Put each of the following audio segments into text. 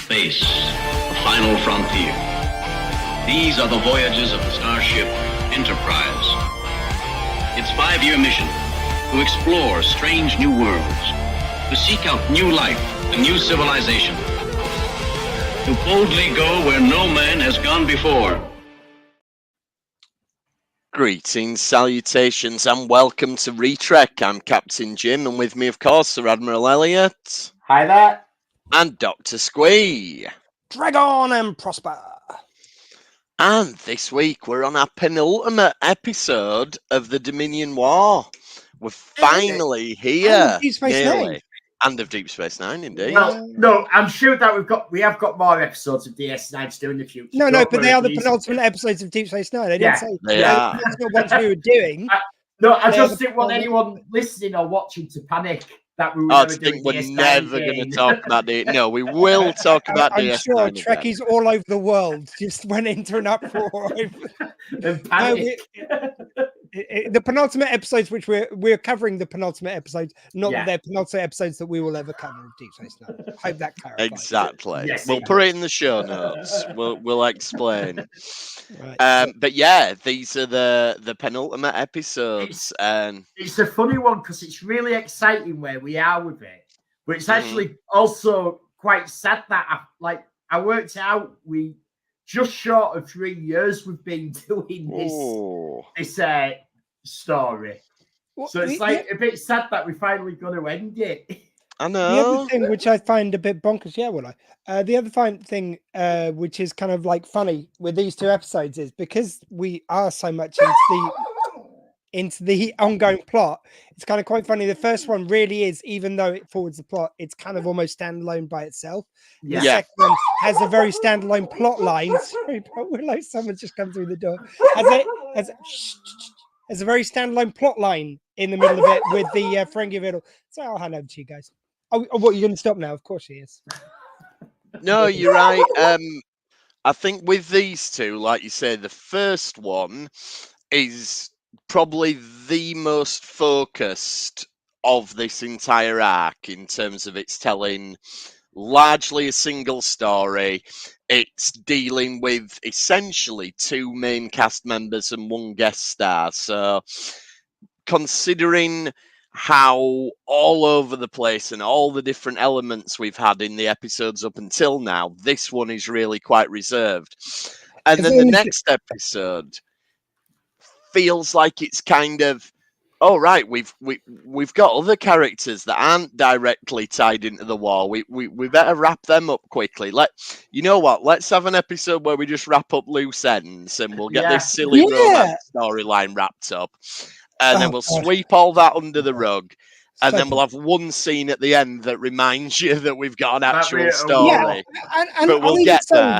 Space, the final frontier. These are the voyages of the starship Enterprise. Its 5-year mission, to explore strange new worlds, to seek out new life and new civilization, to boldly go where no man has gone before. Greetings, salutations, and welcome to Retrek. I'm Captain Jim, and with me, of course, Sir Admiral Elliot. Hi there. And Dr. Squee. Drag on and prosper. And this week, we're on our penultimate episode of the Dominion War. We're finally here. And Deep Space Nine. And of Deep Space Nine, indeed. Well, no, I'm sure that we have got more episodes of DS9 to do in the future. No, but they are the penultimate episodes of Deep Space Nine. I didn't say they are. That's not what we were doing. I just didn't want anyone listening or watching to panic that we were doing we're DS9 never going to talk about it. No, we will talk about I'm DS9 sure again. Trekkies all over the world just went into an uproar. and panic. The penultimate episodes, which we're covering the penultimate episodes, not that they're penultimate episodes that we will ever cover of Deep Space Nine. Hope that clarifies. Exactly. Yes, we'll put it in the show notes. We'll explain. Right. But yeah, these are the penultimate episodes. It's a funny one because it's really exciting where we are with it, but it's actually also quite sad that I worked out we just short of 3 years we've been doing this story. Well, So it's a bit sad that we finally got to end it. I The know. other thing which I find a bit bonkers, the other thing which is kind of like funny with these two episodes is because we are so much into the ongoing plot, it's kind of quite funny. The first one really is, even though it forwards the plot, it's kind of almost standalone by itself. The second one has a very standalone plot line. Sorry, but we're like someone's just come through the door. Has a very standalone plot line in the middle of it with the Ferengi riddle. So I'll hand over to you guys. Oh, what, you're going to stop now? Of course she is. No, you're right. I think with these two, like you said, the first one is probably the most focused of this entire arc in terms of its telling largely a single story. It's dealing with essentially 2 main cast members and 1 guest star. So considering how all over the place and all the different elements we've had in the episodes up until now, this one is really quite reserved. And then the next episode feels like it's kind of, we've got other characters that aren't directly tied into the war. We better wrap them up quickly. Let's have an episode where we just wrap up loose ends and we'll get this silly romance storyline wrapped up. And then we'll sweep all that under the rug. And then we'll have one scene at the end that reminds you that we've got an actual story. But we'll get there.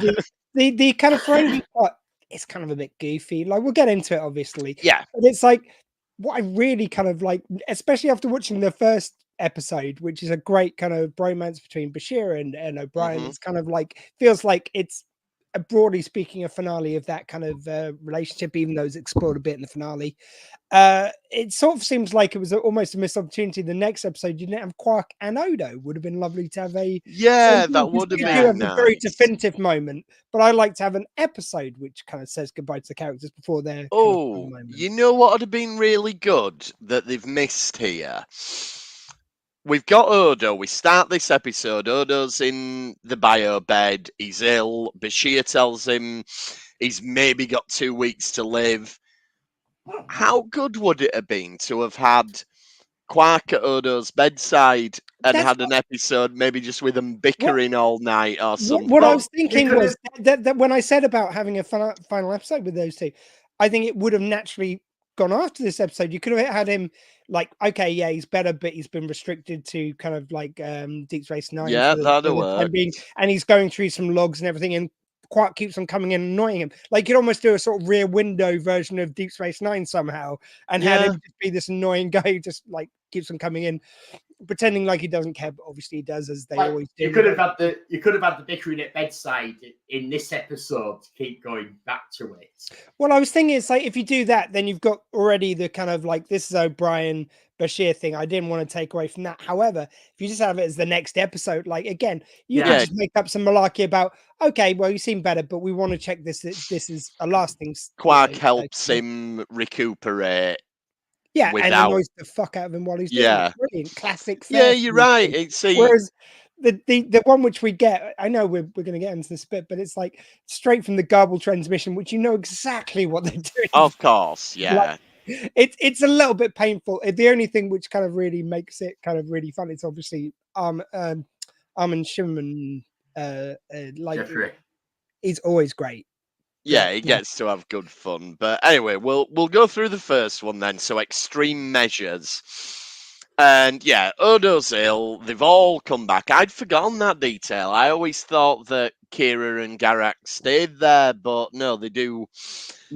The kind of Ferengi plot, it's kind of a bit goofy. Like, we'll get into it, obviously. Yeah. But it's like, what I really kind of like, especially after watching the first episode, which is a great kind of bromance between Bashir and O'Brien, it's kind of like, feels like it's, broadly speaking, a finale of that kind of relationship, even though it's explored a bit in the finale. It sort of seems like it was almost a missed opportunity. The next episode, you didn't have Quark and Odo. Would have been lovely to have a that would have been nice. A very definitive moment, but I like to have an episode which kind of says goodbye to the characters before their you know what would have been really good that they've missed here? We've got Odo. We start this episode. Odo's in the bio bed. He's ill. Bashir tells him he's maybe got 2 weeks to live. How good would it have been to have had Quark at Odo's bedside and had an episode maybe just with them bickering all night or something? What I was thinking was that when I said about having a final episode with those two, I think it would have naturally gone after this episode. You could have had him like, okay, yeah, he's better, but he's been restricted to kind of like Deep Space Nine. Yeah, that'll work. And he's going through some logs and everything, and Quark keeps on coming in and annoying him. Like, you'd almost do a sort of Rear Window version of Deep Space Nine somehow, and have him just be this annoying guy who just like keeps on coming in, pretending like he doesn't care, but obviously he does, as they always do. You could have had the bickering at bedside in this episode to keep going back to it. Well, I was thinking it's like, if you do that, then you've got already the kind of like, this is O'Brien Bashir thing. I didn't want to take away from that. However, if you just have it as the next episode, like again, you can just make up some malarkey about, okay, well, you seem better, but we want to check this. This is a lasting. Quark helps him recuperate. Yeah, without... and annoys the fuck out of him while he's doing it. Brilliant, classic. Yeah, you're right. Whereas the one which we get, I know we're going to get into this bit, but it's like straight from the garble transmission, which you know exactly what they're doing. Of course, yeah. Like, it's a little bit painful. The only thing which kind of really makes it kind of really fun, it's obviously Armin Shimon, like Jeffrey. He's always great. Yeah, he gets to have good fun. But anyway, we'll go through the first one then. So extreme measures. And yeah, Odo's ill. They've all come back. I'd forgotten that detail. I always thought that Kira and Garak stayed there, but no, they do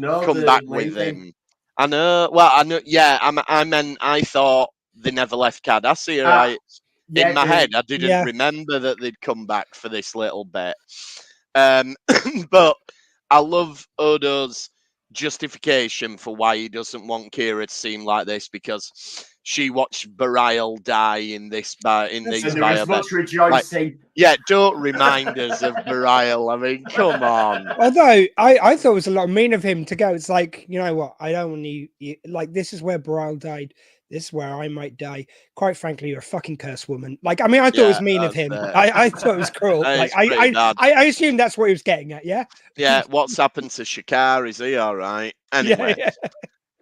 come back with him. I know. Well, I know. Yeah, I thought they never left Cardassia. In my head, I didn't remember that they'd come back for this little bit. But I love Odo's justification for why he doesn't want Kira to seem like this, because she watched Barial die in these bio. Much rejoicing. Don't remind us of Barial. I mean, come on. Although I thought it was a lot mean of him to go. It's like, you know what? I don't want you like, this is where Barial died. This is where I might die. Quite frankly, you're a fucking curse woman. Like, I mean, I thought it was mean of him. I thought it was cruel. Like, I assume that's what he was getting at. Yeah. Yeah. What's happened to Shakar? Is he all right? Anyway.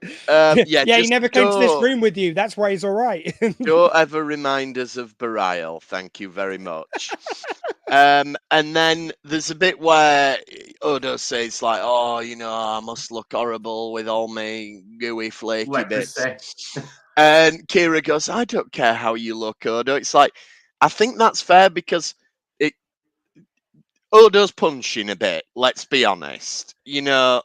He never came to this room with you. That's why he's all right. Don't ever remind us of Barial. Thank you very much. And then there's a bit where Odo says, like, oh, you know, I must look horrible with all my gooey, flaky bits. And Kira goes, I don't care how you look, Odo. It's like, I think that's fair, because Odo's punching a bit, let's be honest. You know,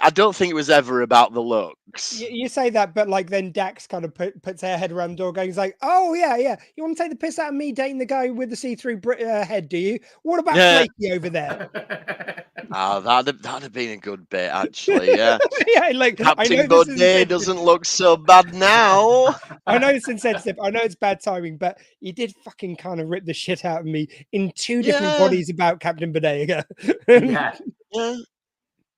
I don't think it was ever about the looks. You say that, but like then Dax kind of puts her head around the door going, he's like, oh, yeah. You want to take the piss out of me dating the guy with the see-through head, do you? What about Flaky over there? Oh, that'd have been a good bit, actually, yeah. Like Captain Goodday doesn't look so bad now. I know it's insensitive. I know it's bad timing, but you did fucking kind of rip the shit out of me in two different bodies about Captain Bodega. Yeah.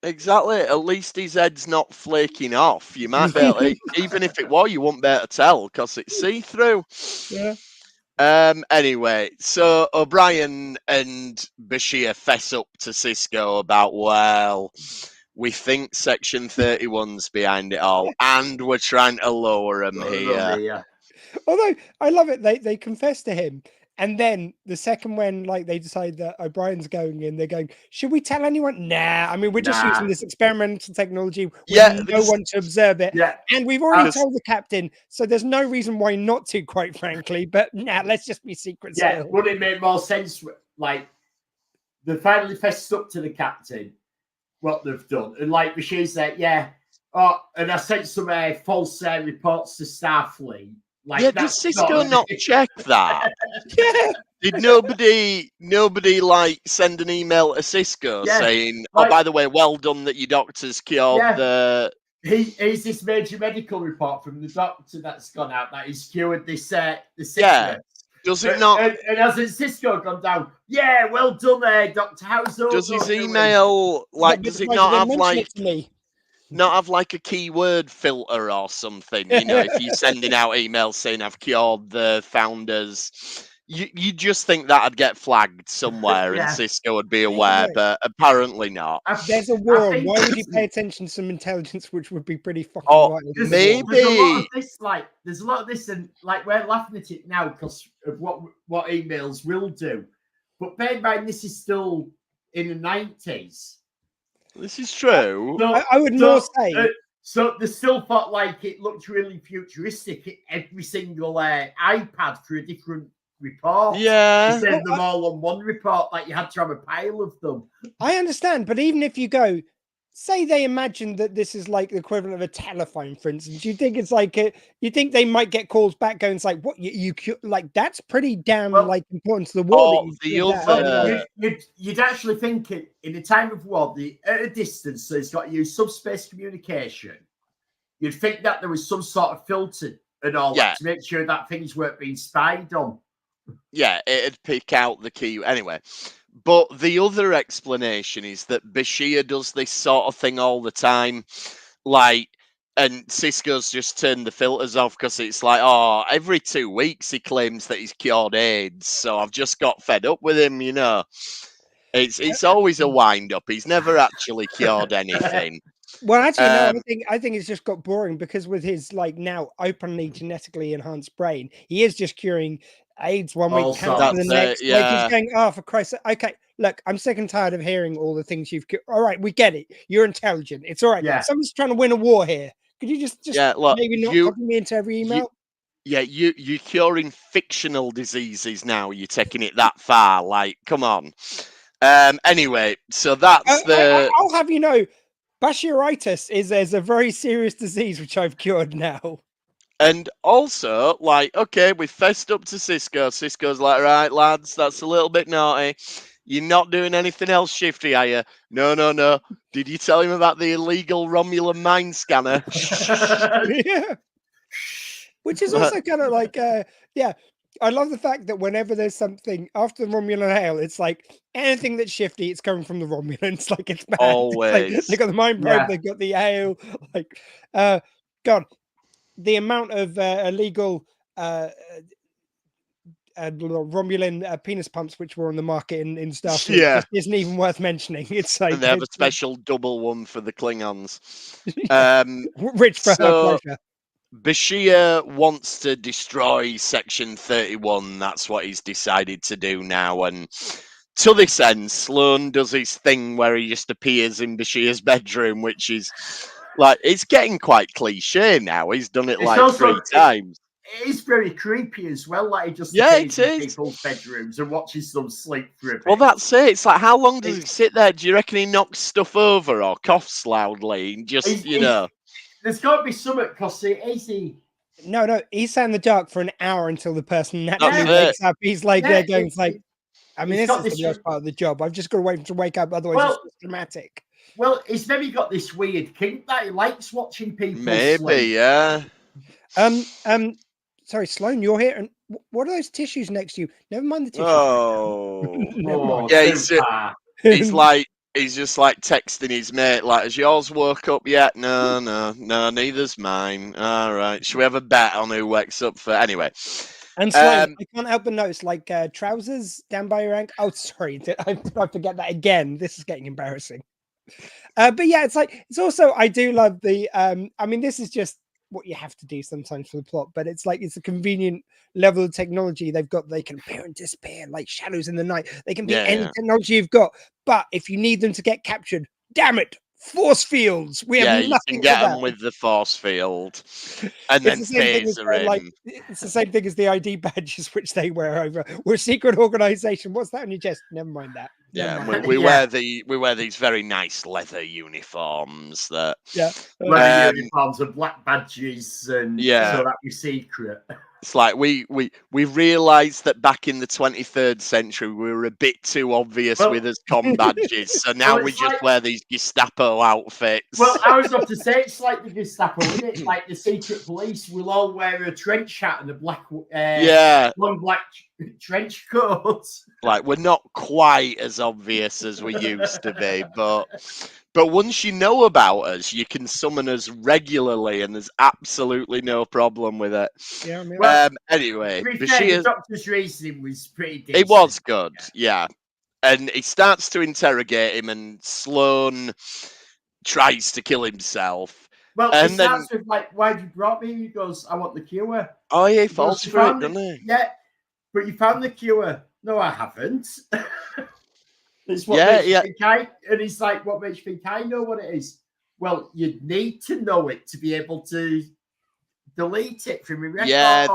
Exactly. At least his head's not flaking off. You might be able to, even if it was, you wouldn't be able to tell because it's see-through. Yeah. Anyway, so O'Brien and Bashir fess up to Cisco about, well, we think Section 31's behind it all, and we're trying to lower him here. Although I love it, they confess to him. And then the second when like they decide that O'Brien's going in, they're going, should we tell anyone? Nah. I mean, we're just using this experimental technology with no one to observe it. Yeah. And we've already told the captain, so there's no reason why not to, quite frankly. But let's just be secret. Yeah, would it make more sense? Like, they finally fessed up to the captain what they've done. And like Bashir's like, and I sent some false reports to Starfleet. Like, did Cisco not check that? Did nobody like send an email to Cisco saying, "Oh, by the way, well done that your doctor's cured the." Here's this major medical report from the doctor that's gone out that he's cured this the sickness. Does it not? And hasn't Cisco gone down? Yeah, well done, Doctor House. Does his email does it not have like? Not have like a keyword filter or something, you know, if you're sending out emails saying I've cured the founders, you just think that'd get flagged somewhere and Cisco would be aware, but apparently not. There's a war. Why would you pay attention to some intelligence which would be pretty fucking wild? Maybe. There's a lot of this, and like we're laughing at it now because of what emails will do. But bear in mind, this is still in the 90s. This is true. So, I would more say. So they still thought like it looked really futuristic. Every single iPad for a different report. Yeah. Instead of them all on one report, like you had to have a pile of them. I understand, but even if you go, say they imagine that this is like the equivalent of a telephone, for instance, you think it's like you think they might get calls back going, it's like, what you like that's pretty damn like important to the war. You'd actually think it in a time of war, at a distance, so it's got to use subspace communication. You'd think that there was some sort of filter and all Yeah. that to make sure that things weren't being spied on. Yeah, it'd pick out the key. Anyway, but the other explanation is that Bashir does this sort of thing all the time. Like, and Cisco's just turned the filters off because it's like, oh, every 2 weeks he claims that he's cured AIDS. So I've just got fed up with him, you know. It's always a wind up. He's never actually cured anything. Well, actually, no. I think it's just got boring because with his like now openly genetically enhanced brain, he is just curing AIDS one week, cancer the next. Like he's going, oh, for Christ's sake. Okay, look, I'm sick and tired of hearing all the things you've. All right, we get it. You're intelligent. It's all right. Yeah. Someone's trying to win a war here. Could you just look, maybe not copy me into every email? You're curing fictional diseases now. You're taking it that far. Like, come on. Anyway, so that's I'll have you know, Bashiritis is a very serious disease which I've cured now. And also, like, okay, we fessed up to Cisco. Cisco's like, right, lads, that's a little bit naughty. You're not doing anything else shifty, are you? No. Did you tell him about the illegal Romulan mind scanner? Yeah. Which is also kind of like, I love the fact that whenever there's something after the Romulan hail, it's like anything that's shifty, it's coming from the Romulans. Like it's bad. Always. Like, they got the mind probe, they got the hail. Like, God, the amount of illegal Romulan penis pumps which were on the market in stuff isn't even worth mentioning. It's like, and they have a special double one for the Klingons. Rich for her pleasure. Bashir wants to destroy Section 31. That's what he's decided to do now. And to this end, Sloan does his thing where he just appears in Bashir's bedroom, which is like, it's getting quite cliche now. He's done it like 3 times. It is very creepy as well. Like he just appears in people's bedrooms and watches them sleep through a bit. Well, that's it. It's like, how long does he sit there? Do you reckon he knocks stuff over or coughs loudly? And just, you know. There's got to be something because he. No, he's sat in the dark for an hour until the person naturally wakes up. He's like there going, like, I mean, this is the worst part of the job. I've just got to wait for him to wake up, otherwise it's dramatic. Well, he's maybe got this weird kink that he likes watching people. Maybe, sleep. Yeah. Sorry, Sloan, you're here, and what are those tissues next to you? Never mind the tissues. Oh, yeah, he's just like texting his mate, like, has yours woke up yet? No, neither's mine. All right, should we have a bet on who wakes up for? Anyway. And Sloan, I can't help but notice, like, trousers down by your ankle. Oh, sorry, I forget that again. This is getting embarrassing. But yeah, it's like, it's also, I do love the, I mean, this is just what you have to do sometimes for the plot, but it's like, it's a convenient level of technology they've got. They can appear and disappear like shadows in the night. They can be any technology you've got, but if you need them to get captured, damn it, force fields. We have you nothing can get for them that. with the force field, and then phaser like, it's the same thing as the ID badges which they wear over. We're a secret organization. What's that on your chest? Never mind that. We wear these very nice leather uniforms that leather uniforms and black badges, and so that we're secret. It's like we realised that back in the 23rd century we were a bit too obvious with his comm badges, so now we just wear these Gestapo outfits. Well, I was about to say it's like the Gestapo, isn't it? Like the secret police will all wear a trench hat and a black, long black trench coat. Like, we're not quite as obvious as we used to be, but once you know about us, you can summon us regularly, and there's absolutely no problem with it. Yeah, I mean, anyway, the doctor's reasoning was pretty decent. It was good, yeah. And he starts to interrogate him, and Sloan tries to kill himself. Well, it starts with, like, why'd you brought me? He goes, I want the cure. Oh, yeah, he falls for it, doesn't he? Yeah, but you found the cure. No, I haven't. It's what makes you think and he's like, what makes you think I know what it is? Well, you'd need to know it to be able to delete it from your records. Yeah,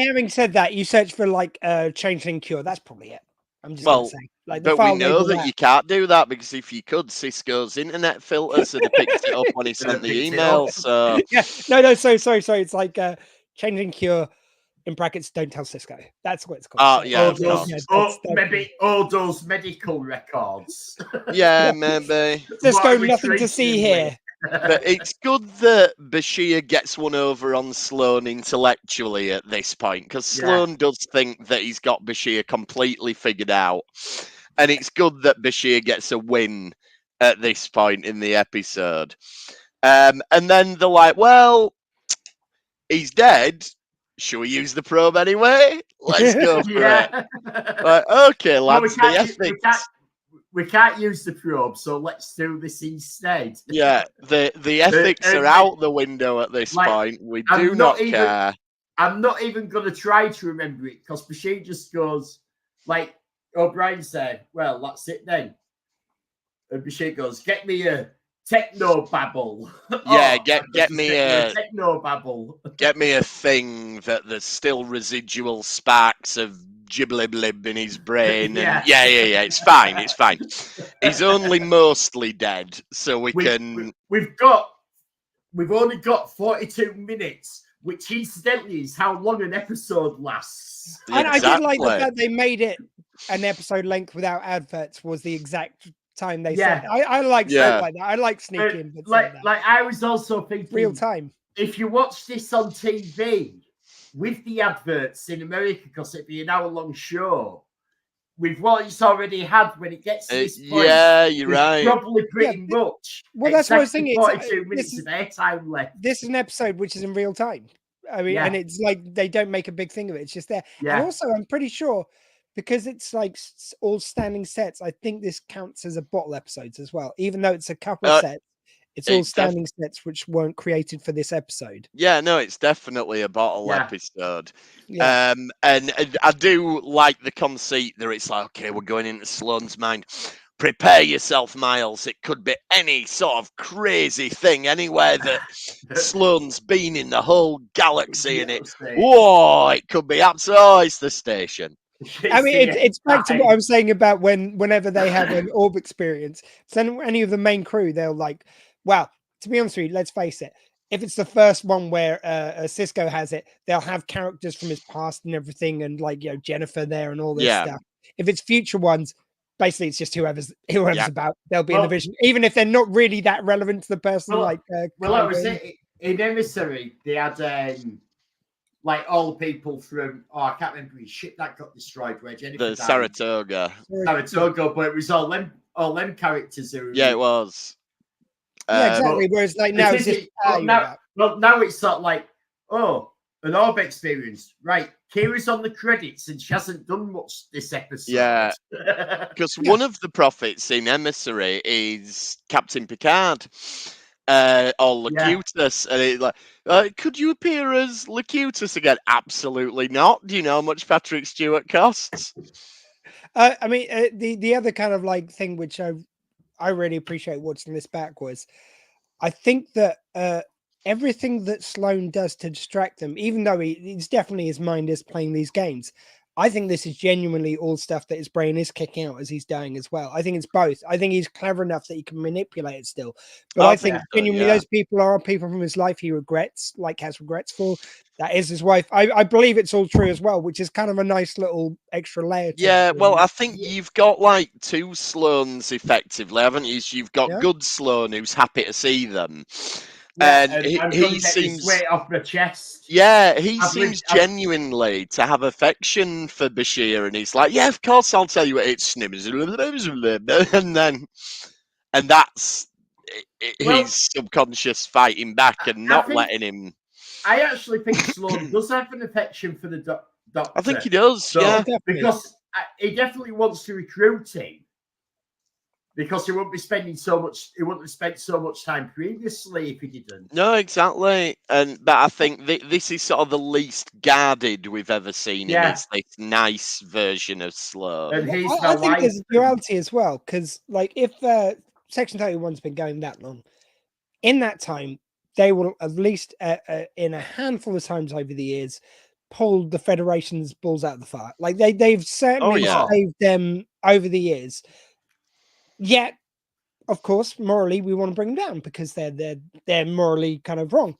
having said that, you search for like changeling cure. That's probably it. I'm just gonna say. Like, but we know that you can't do that, because if you could, Cisco's internet filters would have picked it up when he sent the email. So sorry. It's like changing cure. In brackets, don't tell Cisco. That's what it's called. Oh, yeah. Maybe Odo's medical records. Yeah, maybe. Cisco, nothing to see here. But it's good that Bashir gets one over on Sloane intellectually at this point, because Sloane does think that he's got Bashir completely figured out. And it's good that Bashir gets a win at this point in the episode. And then they're like, well, he's dead. Should we use the probe anyway? Let's go for it. Like, okay, lads, the ethics. We can't use the probe, so let's do this instead. Yeah, the ethics are out the window at this point. We do not care. I'm not even going to try to remember it, because Bashir just goes, like O'Brien said, well, that's it then. And Bashir goes, get me a techno babble. Yeah, get me a techno babble. Get me a thing that there's still residual sparks of gibbliblib in his brain. And yeah, it's fine. He's only mostly dead, so we've only got 42 minutes, which incidentally is how long an episode lasts. And I did like the fact they made it an episode length without adverts was the exact time they said. I like stuff like that. I like sneaking, but like I was also thinking real time. If you watch this on TV with the adverts in America, because it'd be an hour-long show, with what it's already had when it gets to this point, you're right. Probably pretty much. Well, that's what I was thinking. 42 minutes of airtime left. This is an episode which is in real time. I mean, and it's like they don't make a big thing of it. It's just there. And also, I'm pretty sure, because it's like all standing sets, I think this counts as a bottle episodes as well. Even though it's a couple of sets, it's all standing sets which weren't created for this episode. Yeah, no, it's definitely a bottle episode. Yeah. And I do like the conceit that it's like, okay, we're going into Sloane's mind. Prepare yourself, Miles. It could be any sort of crazy thing, anywhere that Sloane's been in the whole galaxy, and it could be absolutely it's the station. I mean, it's back to what I was saying about whenever they have an orb experience. So any of the main crew, they'll like, well, to be honest with you, let's face it. If it's the first one where Cisco has it, they'll have characters from his past and everything, and like Jennifer there and all this stuff. If it's future ones, basically it's just whoever's about. They'll be in the vision, even if they're not really that relevant to the person. That was it. In Emissary, they had like all the people from I can't remember his ship that got destroyed. Where Jennifer the Saratoga, but it was all them characters who. Yeah, it was. Exactly. Whereas like now, now it's sort of like, an orb experience, right? Kira's on the credits and she hasn't done much this episode. Yeah, because one of the prophets in Emissary is Captain Picard, or Locutus, and it's like, could you appear as Locutus again? Absolutely not. Do you know how much Patrick Stewart costs? I mean, the other kind of like thing which I really appreciate watching this back was, I think that everything that Sloane does to distract them, even though it's definitely his mind is playing these games, I think this is genuinely all stuff that his brain is kicking out as he's dying as well. I think it's both. I think he's clever enough that he can manipulate it still. But I think genuinely those people are people from his life he regrets, like has regrets for. That is his wife. I believe it's all true as well, which is kind of a nice little extra layer. Well, I think you've got like two Sloanes effectively, haven't you? You've got good Sloane who's happy to see them. And he seems weight off the chest. Yeah, he seems genuinely to have affection for Bashir, and he's like, "Yeah, of course, I'll tell you what it's." And that's his subconscious fighting back and not letting him. I actually think Sloane does have an affection for the Doctor. I think he does, because he definitely wants to recruit him. Because he wouldn't have spent so much time previously if he didn't. No, exactly. But I think this is sort of the least guarded we've ever seen him. It's this nice version of Sloane. And I think there's a duality as well, because like if Section 31's been going that long, in that time, they will at least in a handful of times over the years pulled the Federation's balls out of the fire. Like they've certainly saved them over the years. Yet, of course, morally, we want to bring them down because they're morally kind of wrong.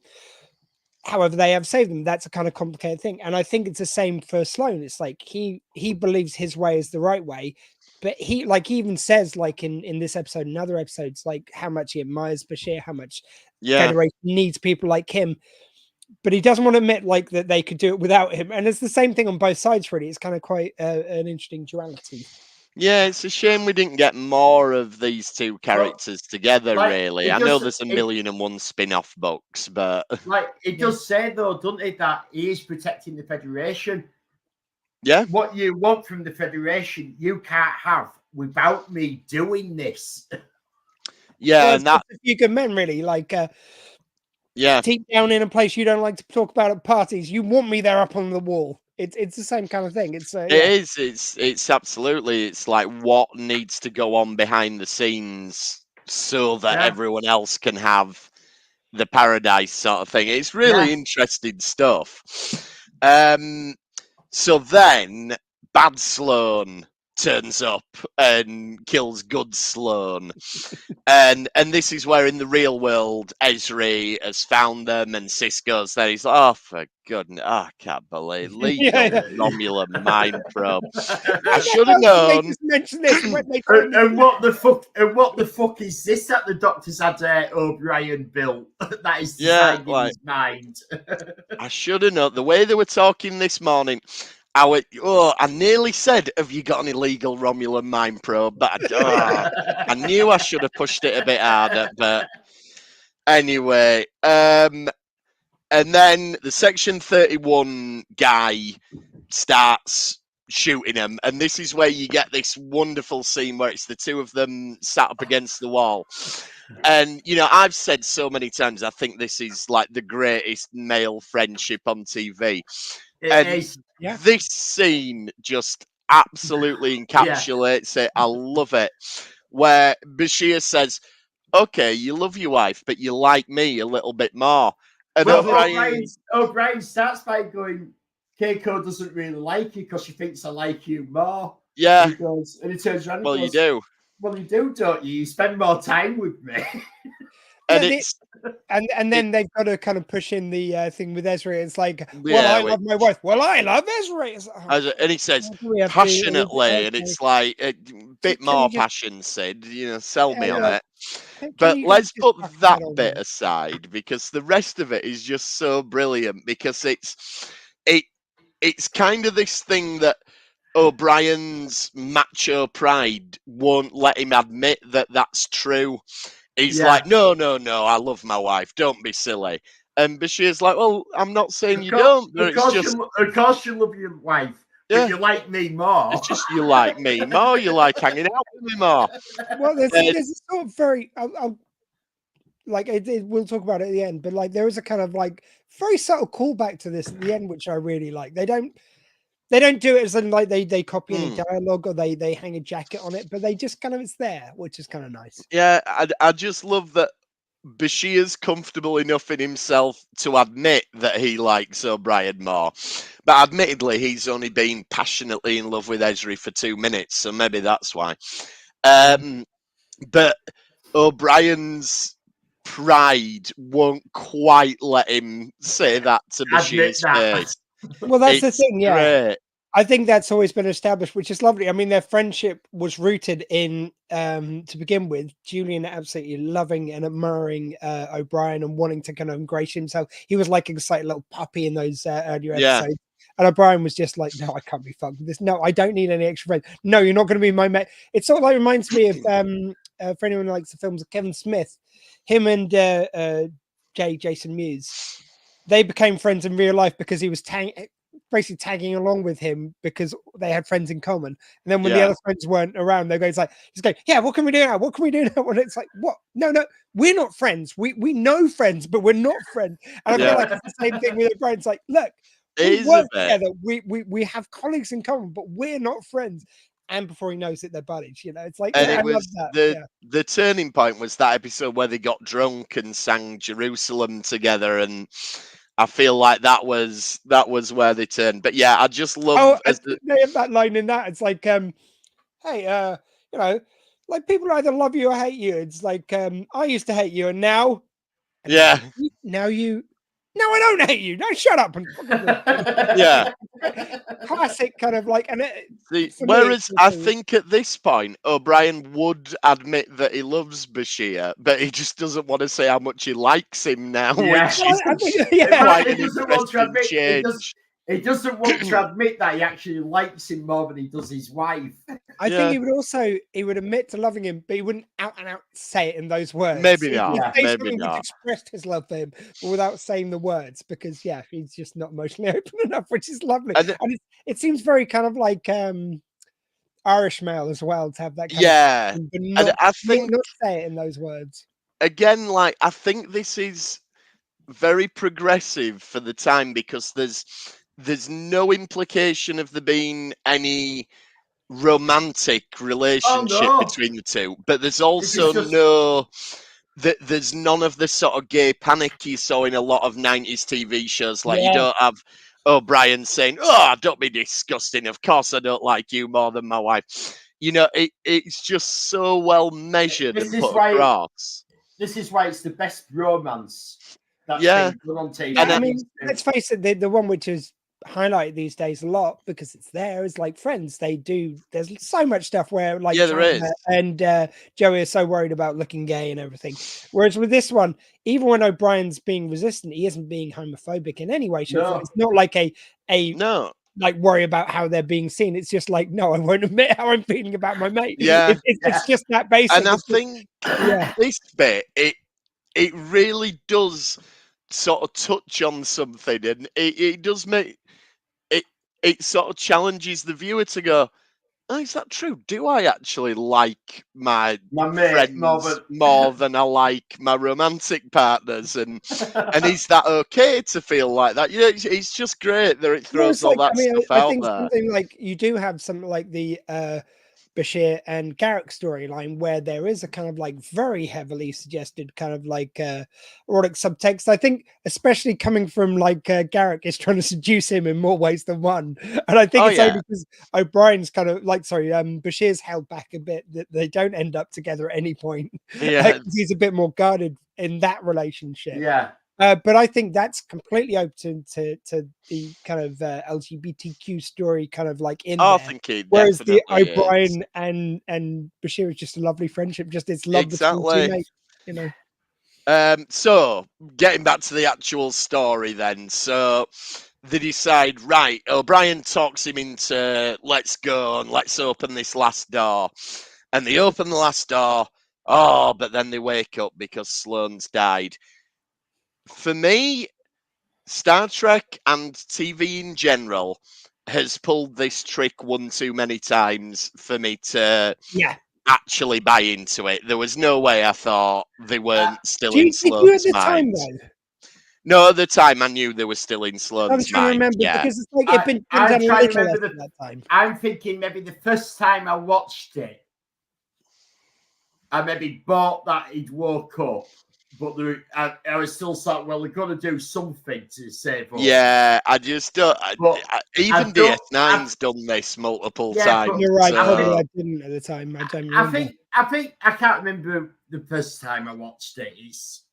However, they have saved them. That's a kind of complicated thing. And I think it's the same for Sloane. It's like he believes his way is the right way. but he even says like in this episode and other episodes like how much he admires Bashir, how much Federation needs people like him, but he doesn't want to admit like that they could do it without him. And it's the same thing on both sides, really. It's kind of quite an interesting duality. Yeah, it's a shame we didn't get more of these two characters together, like, really. I know there's 1,000,001 spin-off books, but... Like, it does say, though, doesn't it, that he is protecting the Federation. Yeah. What you want from the Federation, you can't have without me doing this. Yeah, and that... A few good men, really, like... yeah. Deep down in a place you don't like to talk about at parties, you want me there up on the wall. It's the same kind of thing. It is. It's absolutely. It's like what needs to go on behind the scenes so that everyone else can have the paradise sort of thing. It's really interesting stuff. So then Bad Sloan turns up and kills good Sloan. and this is where in the real world Ezri has found them and Cisco's there. He's like, oh, for goodness, I can't believe Romulan mind probe. I should have known. And what the fuck is this that the doctors had O'Brien built? That is designed in his mind. I should have known. The way they were talking this morning, I nearly said, have you got an illegal Romulan mind probe? But I knew I should have pushed it a bit harder. But anyway, and then the Section 31 guy starts shooting him. And this is where you get this wonderful scene where it's the two of them sat up against the wall. And, you know, I've said so many times, I think this is like the greatest male friendship on TV. This scene just absolutely encapsulates it. I love it. Where Bashir says, okay, you love your wife, but you like me a little bit more. And O'Brien starts by going, Keiko doesn't really like you because she thinks I like you more. Yeah. And he turns around and goes, you do. Well, you do, don't you? You spend more time with me. And then they've got to kind of push in the thing with Ezra. It's like, I love my wife. Well, I love Ezra. Like, and he says passionately, and it's like a bit more passion, Sid. You know, sell me on it. But let's put that bit aside because the rest of it is just so brilliant. Because it's kind of this thing that O'Brien's macho pride won't let him admit that that's true. He's like, no, I love my wife. Don't be silly. And Bashir's like, well, I'm not saying you don't. But of course you love your wife. But you like me more. It's just you like me more. You like hanging out with me more. Well, there's a sort of very... we'll talk about it at the end, but like there is a kind of like very subtle callback to this at the end, which I really like. They don't do it as in like they copy any dialogue or they hang a jacket on it, but they just kind of it's there, which is kind of nice. Yeah, I just love that Bashir's comfortable enough in himself to admit that he likes O'Brien more. But admittedly, he's only been passionately in love with Ezri for 2 minutes, so maybe that's why. But O'Brien's pride won't quite let him say that to Bashir's face. Well, that's the thing, Great. I think that's always been established, which is lovely. I mean, their friendship was rooted in, to begin with, Julian absolutely loving and admiring O'Brien and wanting to kind of ingratiate himself. He was like an excited little puppy in those earlier episodes. And O'Brien was just like, no, I can't be fucked with this. No, I don't need any extra friends. No, you're not going to be my mate. It sort of like reminds me of, for anyone who likes the films of Kevin Smith, him and Jason Mewes, they became friends in real life because he was basically tagging along with him because they had friends in common. And then when the other friends weren't around, he's going, yeah, what can we do now? What can we do now? And it's like, what? No, we're not friends. We know friends, but we're not friends. And I feel like it's the same thing with O'Brien. It's like, look, we work together. We have colleagues in common, but we're not friends. And before he knows it, they're buddies. You know, it's like, and it was the turning point was that episode where they got drunk and sang Jerusalem together, and I feel like that was where they turned. But yeah, I just love they have that line in that. It's like, hey, you know, like people either love you or hate you. It's like, I used to hate you, and now, now you No, I don't hate you. No, shut up. Yeah. Classic kind of like, and Whereas I think at this point, O'Brien would admit that he loves Bashir, but he just doesn't want to say how much he likes him now, Yeah. which is yeah. quite He an doesn't want to interesting admit. change. He doesn't want to admit that he actually likes him more than he does his wife. I think he would admit to loving him, but he wouldn't out and out say it in those words. Maybe He'd not. say Maybe something not. which expressed his love for him, but without saying the words, because he's just not emotionally open enough, which is lovely. And it seems very kind of like Irish male as well to have that kind of thing, but not, and I think not say it in those words. Again, like I think this is very progressive for the time because there's no implication of there being any romantic relationship between the two, but there's also there's none of the sort of gay panic you saw in a lot of 90s TV shows. Like you don't have O'Brien saying, "Oh, don't be disgusting. Of course I don't like you more than my wife." You know, it's just so well measured and put across. This is why it's the best romance that's been done on TV. Yeah, I mean, let's face it, the one which is highlighted these days a lot because it's there is like Friends. There's so much stuff where like there is. And Joey is so worried about looking gay and everything. Whereas with this one, even when O'Brien's being resistant, he isn't being homophobic in any way. So it's not like a like worry about how they're being seen. It's just like, no, I won't admit how I'm feeling about my mate. It's just that basic. And I think this bit, it really does sort of touch on something, and it does make it sort of challenges the viewer to go, oh, is that true? Do I actually like my friends more than I like my romantic partners? And is that okay to feel like that? You know, it's just great that it throws all that stuff out there. Something like you do have something like the Bashir and Garrick storyline where there is a kind of like very heavily suggested kind of like erotic subtext. I think especially coming from like Garrick is trying to seduce him in more ways than one. And I think it's only because O'Brien's kind of like, Bashir's held back a bit that they don't end up together at any point. Yeah. He's a bit more guarded in that relationship. Yeah. But I think that's completely open to the kind of LGBTQ story kind of like in there. I think it whereas the O'Brien and Bashir is just a lovely friendship, just it's love between two mates, you know. So getting back to the actual story then. So they decide, right, O'Brien talks him into let's go and let's open this last door. And they open the last door, but then they wake up because Sloane's died. For me, Star Trek and TV in general has pulled this trick one too many times for me to actually buy into it. There was no way I thought they weren't still in Sloane's mind. No, at the time I knew they were still in Sloane's mind. Because it's like it'd been done a little less at that time. I'm thinking maybe the first time I watched it, I maybe bought that he'd woke up. But I was still thought, well, they're going to do something to save us. Yeah, I just don't. Even DS9's done this multiple times. You're right. I didn't at the time. I don't remember. I think I can't remember the first time I watched it. It's,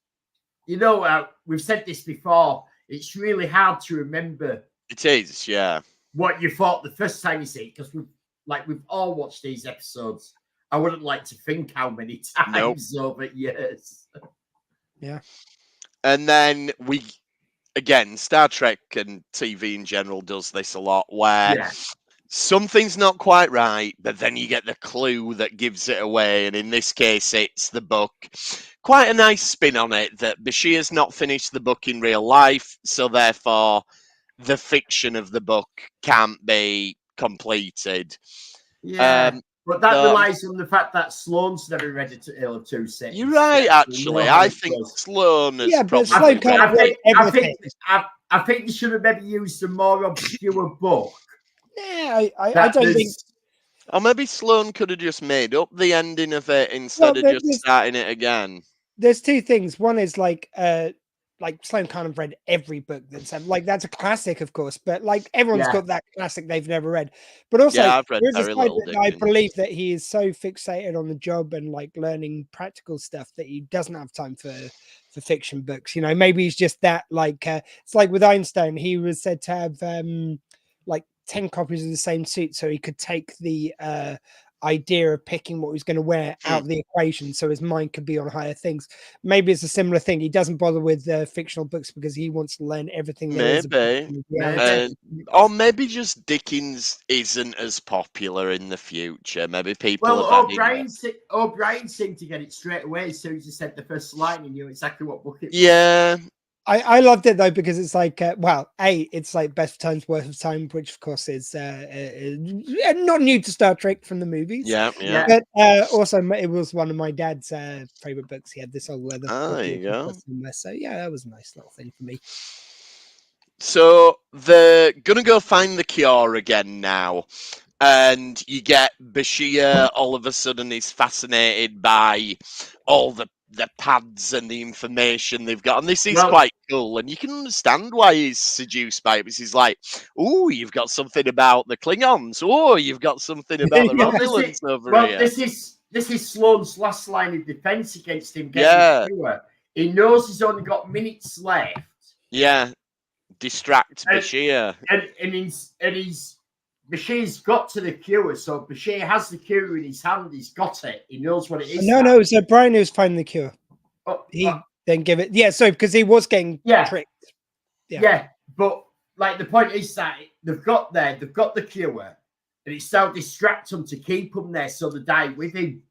you know, we've said this before. It's really hard to remember. It is, yeah. What you thought the first time you see it, because we've all watched these episodes. I wouldn't like to think how many times over years. Yeah. And then Star Trek and TV in general does this a lot where something's not quite right, but then you get the clue that gives it away. And in this case, it's the book. Quite a nice spin on it that Bashir's not finished the book in real life. So therefore, the fiction of the book can't be completed. Yeah. But that relies on the fact that Sloane's never read it to Ill of Two Sets. You're right, actually. I think Sloane has probably I think they should have maybe used a more obscure book. Yeah, I don't think. Or maybe Sloane could have just made up the ending of it instead of just starting it again. There's two things. One is like like Sloan kind of read every book that's like that's a classic, of course, but like everyone's got that classic they've never read. But also, I've read there's a very side little that I Dickens. believe that he is so fixated on the job and like learning practical stuff that he doesn't have time for fiction books. You know, maybe he's just that like it's like with Einstein, he was said to have like 10 copies of the same suit so he could take the idea of picking what he's going to wear out of the equation so his mind could be on higher things. Maybe it's a similar thing. He doesn't bother with fictional books because he wants to learn everything there is about him. Or maybe just Dickens isn't as popular in the future. Maybe people Well, have O'Brien seemed to get it straight away as soon as he said the first line. He knew exactly what book it was. Yeah. I loved it though because it's like it's like best times worth of time, which of course is not new to Star Trek from the movies. Yeah. But also it was one of my dad's favorite books. He had this old leather. Oh, there you go. So yeah, that was a nice little thing for me. So they're gonna go find the cure again now, and you get Bashir all of a sudden is fascinated by all the pads and the information they've got, and this is quite cool, and you can understand why he's seduced by it, because he's like, oh, you've got something about the Klingons, oh, you've got something about the Romulans over here. This is Sloane's last line of defense against him getting the cure. He knows he's only got minutes left. Yeah, distract Bashir. And Bashir's got to the cure, so Bashir has the cure in his hand. He's got it. He knows what it is. No, so Brian was finding the cure. He then give it. Yeah, so because he was getting tricked. Yeah, but like the point is that they've got the cure, and it's now distract them to keep them there so they die with him.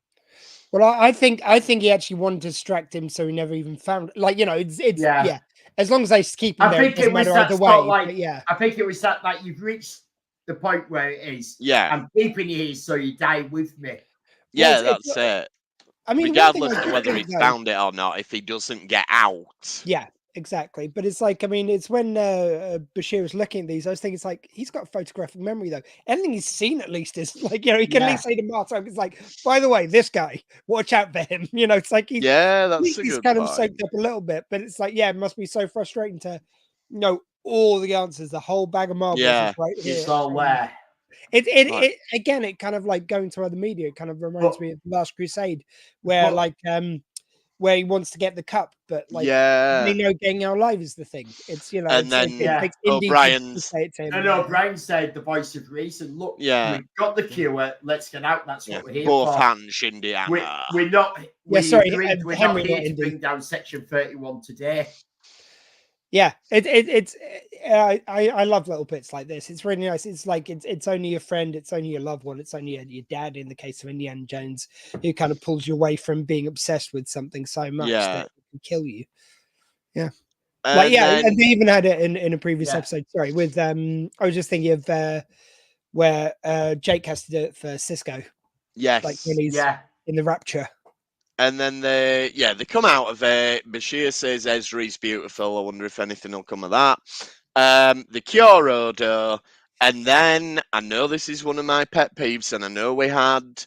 Well, I think he actually wanted to distract him, so he never even found. Like, you know, it's yeah. As long as they keep him there, it doesn't matter either way. I think it was that like you've reached the point where it is. Yeah, I'm keeping you here so you die with me. Yeah, that's it. I mean, regardless of whether he found it or not, if he doesn't get out. Yeah, exactly. But it's like, I mean, it's when Bashir was looking at these, I was thinking, it's like, he's got a photographic memory, though. Anything he's seen, at least, is like, you know, he can at least say to Martin, it's like, by the way, this guy, watch out for him. You know, it's like, he's kind of soaked up a little bit, but it's like, yeah, it must be so frustrating to know all the answers, the whole bag of marbles is right here. It's all there. It again, it kind of like going to other media, it kind of reminds me of The Last Crusade, where where he wants to get the cup, but like they know getting out alive is the thing. It's, you know, and then O'Brien said the voice of reason. Look, we've got the cure. Let's get out. That's what we're here for. Both hands, Indiana. We're not. We're not here to bring down Section 31 today. Yeah, it's I love little bits like this. It's really nice. It's like it's only your friend, it's only your loved one, it's only your dad in the case of Indiana Jones, who kind of pulls you away from being obsessed with something so much that it can kill you. Yeah. And they even had it in a previous episode. Sorry, with I was just thinking of where Jake has to do it for Cisco. Yes. Like when he's in the Rapture. And then they come out of it. Bashir says Ezri's beautiful. I wonder if anything will come of that. The cure Odo, and then I know this is one of my pet peeves, and I know we had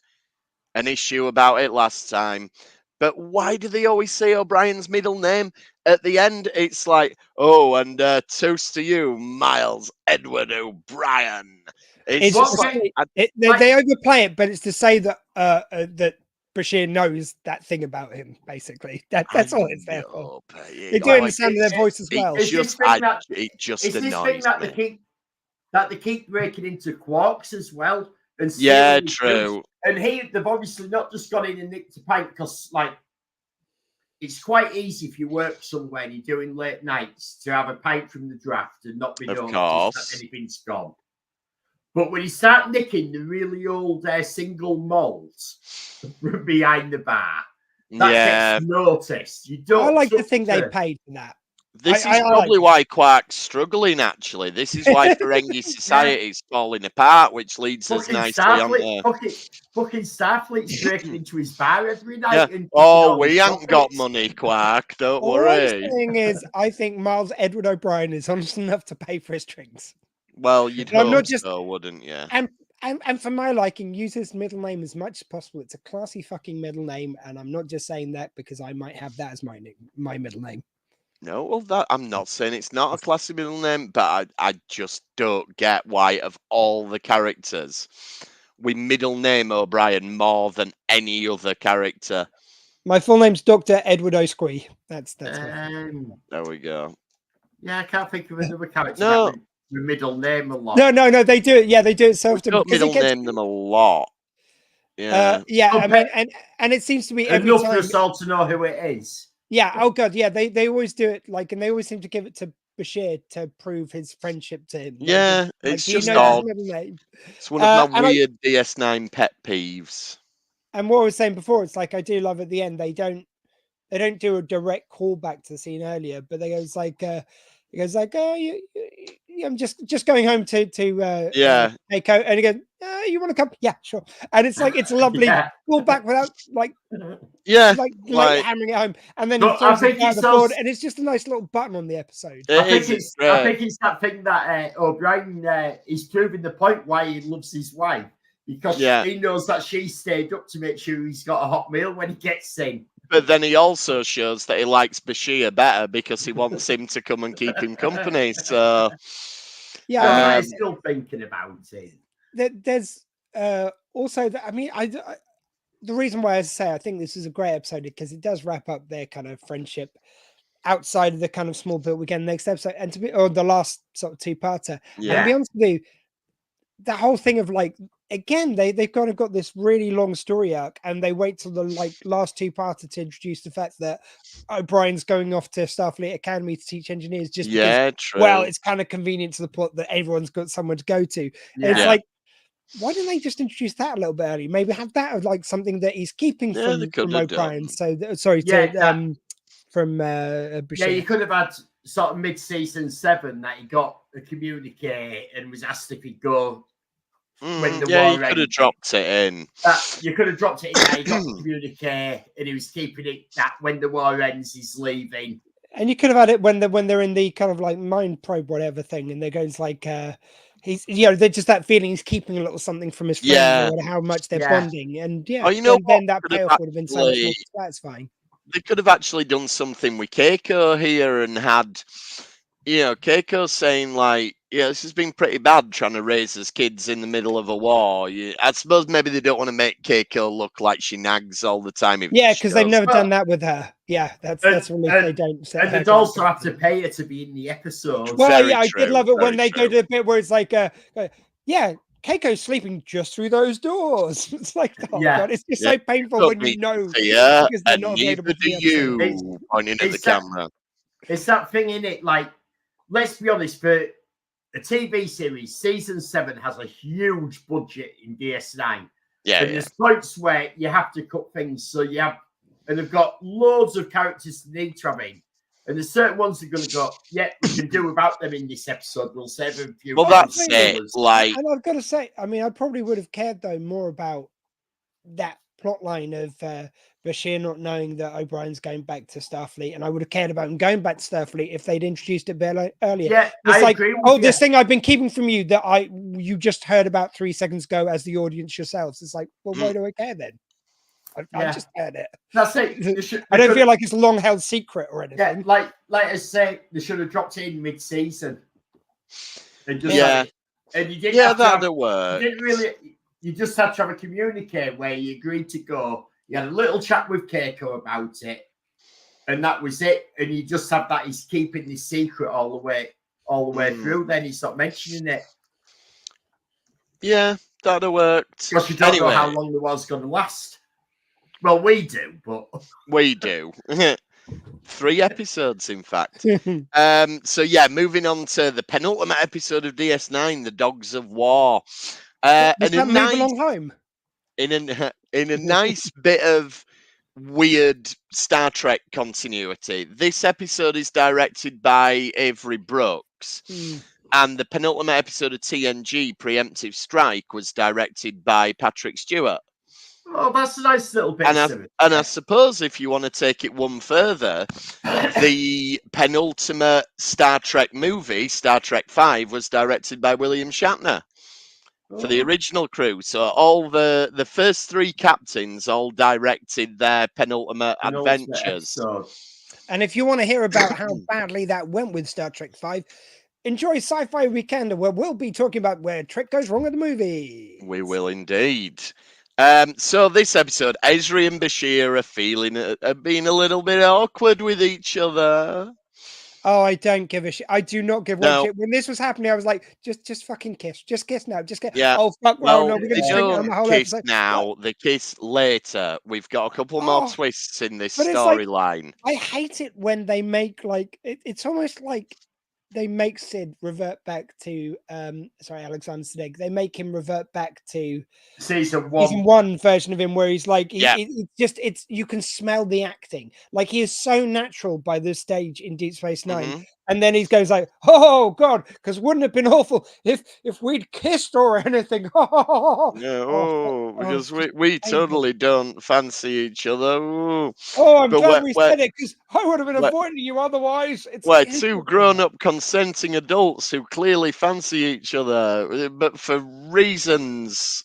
an issue about it last time. But why do they always say O'Brien's middle name at the end? It's like, oh, and toast to you, Miles Edward O'Brien. They overplay it, but it's to say that that Bashir knows that thing about him, basically. That's all it's there for. They do understand their voice as well. It just annoys me. They keep breaking into quarks as well. And true. And they've obviously not just gone in and nicked a pint, because like it's quite easy if you work somewhere and you're doing late nights to have a pint from the draft and not be noticed that anything's gone. But when you start nicking the really old single malts behind the bar, that gets noticed. You don't. I like to think they paid for that. This is probably why Quark's struggling, actually. This is why Ferengi society is falling apart, which leads us nicely on there. Fucking Starfleet's breaking into his bar every night. Yeah. We ain't got money, Quark. Don't worry. The thing is, I think Miles Edward O'Brien is honest enough to pay for his drinks. Well, you'd hope so, wouldn't you? And for my liking, use his middle name as much as possible. It's a classy fucking middle name, and I'm not just saying that because I might have that as my middle name. No, well, that I'm not saying it's not a classy middle name, but I just don't get why, of all the characters, we middle name O'Brien more than any other character. My full name's Dr. Edward O'Squee. That's my There we go. Yeah, I can't think of another character No. that with middle name a lot. No, they do it. Yeah, they do it so often. Don't middle name them a lot. Yeah. I mean, and it seems to be every enough time. for us all to know who it is. Yeah. Oh God. Yeah. They always do it like, and they always seem to give it to Bashir to prove his friendship to him. Yeah, like, it's just odd. It's one of my weird DS9 pet peeves. And what I was saying before, it's like I do love at the end they don't do a direct callback to the scene earlier, but he goes like, oh, I'm just going home to Keiko, and he goes, you want to come? Yeah, sure. And it's like it's a lovely callback without like hammering it home, and then he throws it out the board, and it's just a nice little button on the episode. I think it's that thing that O'Brien is proving the point why he loves his wife, because he knows that she stayed up to make sure he's got a hot meal when he gets in. But then he also shows that he likes Bashir better because he wants him to come and keep him company. So, I'm still thinking about it. There's also that. I mean, the reason why I say I think this is a great episode because it does wrap up their kind of friendship outside of the kind of small bit we get in the next episode, and the last sort of two-parter. Yeah. And to be honest with you, the whole thing of like. Again, they've kind of got this really long story arc, and they wait till the last two-parter to introduce the fact that O'Brien's going off to Starfleet Academy to teach engineers. Just because, true. Well, it's kind of convenient to the plot that everyone's got somewhere to go to. And it's like, why didn't they just introduce that a little bit early? Maybe have that as like something that he's keeping from O'Brien. So from Bashir. Yeah, you could have had sort of mid-season 7 that he got a communique and was asked if he'd go. When the war you could have dropped it in. You could have dropped it in. He got the communique, and he was keeping it that when the war ends, he's leaving. And you could have had it when they're in the kind of like mind probe whatever thing, and they're going like he's they're just that feeling he's keeping a little something from his friend, or how much they're bonding, and then that payoff would have been so much more satisfying. They could have actually done something with Keiko here and had, Keiko saying like, this has been pretty bad trying to raise his kids in the middle of a war. I suppose maybe they don't want to make Keiko look like she nags all the time. Because they've never done that with her. Yeah, that's really they don't. And they'd also have to pay her to be in the episode. Well, I did love it when they go to the bit where it's like, Keiko's sleeping just through those doors. It's like, God, it's just so painful when you know. Because they're not available to you. Pointing at the camera. It's that thing in it. Like, let's be honest, for a TV series, season 7 has a huge budget in DS9. And there's points where you have to cut things. So and they've got loads of characters to need to have in. And there's certain ones that are going to go, we can do without them in this episode. We'll save a few. Well, that's it. And I've got to say, I mean, I probably would have cared though more about that plot line of Bashir not knowing that O'Brien's going back to Starfleet, and I would have cared about him going back to Starfleet if they'd introduced it earlier. Yeah, it's I agree with you. This thing I've been keeping from you that you just heard about 3 seconds ago as the audience yourselves. It's like, well, why do I care then? I just heard it. That's it. I don't feel like it's a long held secret or anything. Yeah, like I say, they should have dropped it in mid-season. And you didn't that'd work. You just had to have a communique where you agreed to go. You had a little chat with Keiko about it, and that was it. And you just have that he's keeping this secret all the way through. Then he's not mentioning it. Yeah, that'd have worked. Because you don't know how long the war's going to last. Well, we do, but we do. 3 episodes, in fact. Moving on to the penultimate episode of DS9, The Dogs of War. Does that move along home? In a nice bit of weird Star Trek continuity. This episode is directed by Avery Brooks, and the penultimate episode of TNG, Preemptive Strike, was directed by Patrick Stewart. Oh, that's a nice little bit. And I suppose if you want to take it one further, the penultimate Star Trek movie, Star Trek V, was directed by William Shatner for the original crew. So all the first 3 captains all directed their penultimate adventures. And if you want to hear about how badly that went with Star Trek V, enjoy Sci-Fi Weekend, where we'll be talking about where Trek goes wrong in the movie. We will indeed. So this episode, Ezra and Bashir are feeling being a little bit awkward with each other. Oh, I don't give a shit. I do not give one No. shit. When this was happening, I was like, just fucking kiss. Just kiss now. Just kiss. Yeah. Oh, fuck. Well, no, we're they going to string it on don't the whole kiss episode. now. They kiss later. We've got a couple more Oh, twists in this but it's like- storyline. I hate it when they make like it's almost like they make Sid revert back to Alexander Siddig. They make him revert back to season one. One version of him where he's like Yeah. it's you can smell the acting. Like he is so natural by this stage in Deep Space Nine. Mhm. And then he goes like, "Oh God, because wouldn't it have been awful if we'd kissed or anything?" No, because we totally don't fancy each other. Ooh. I'm But glad we said it because I would have been avoiding you otherwise. It's We're like, two grown-up consenting adults who clearly fancy each other, but for reasons.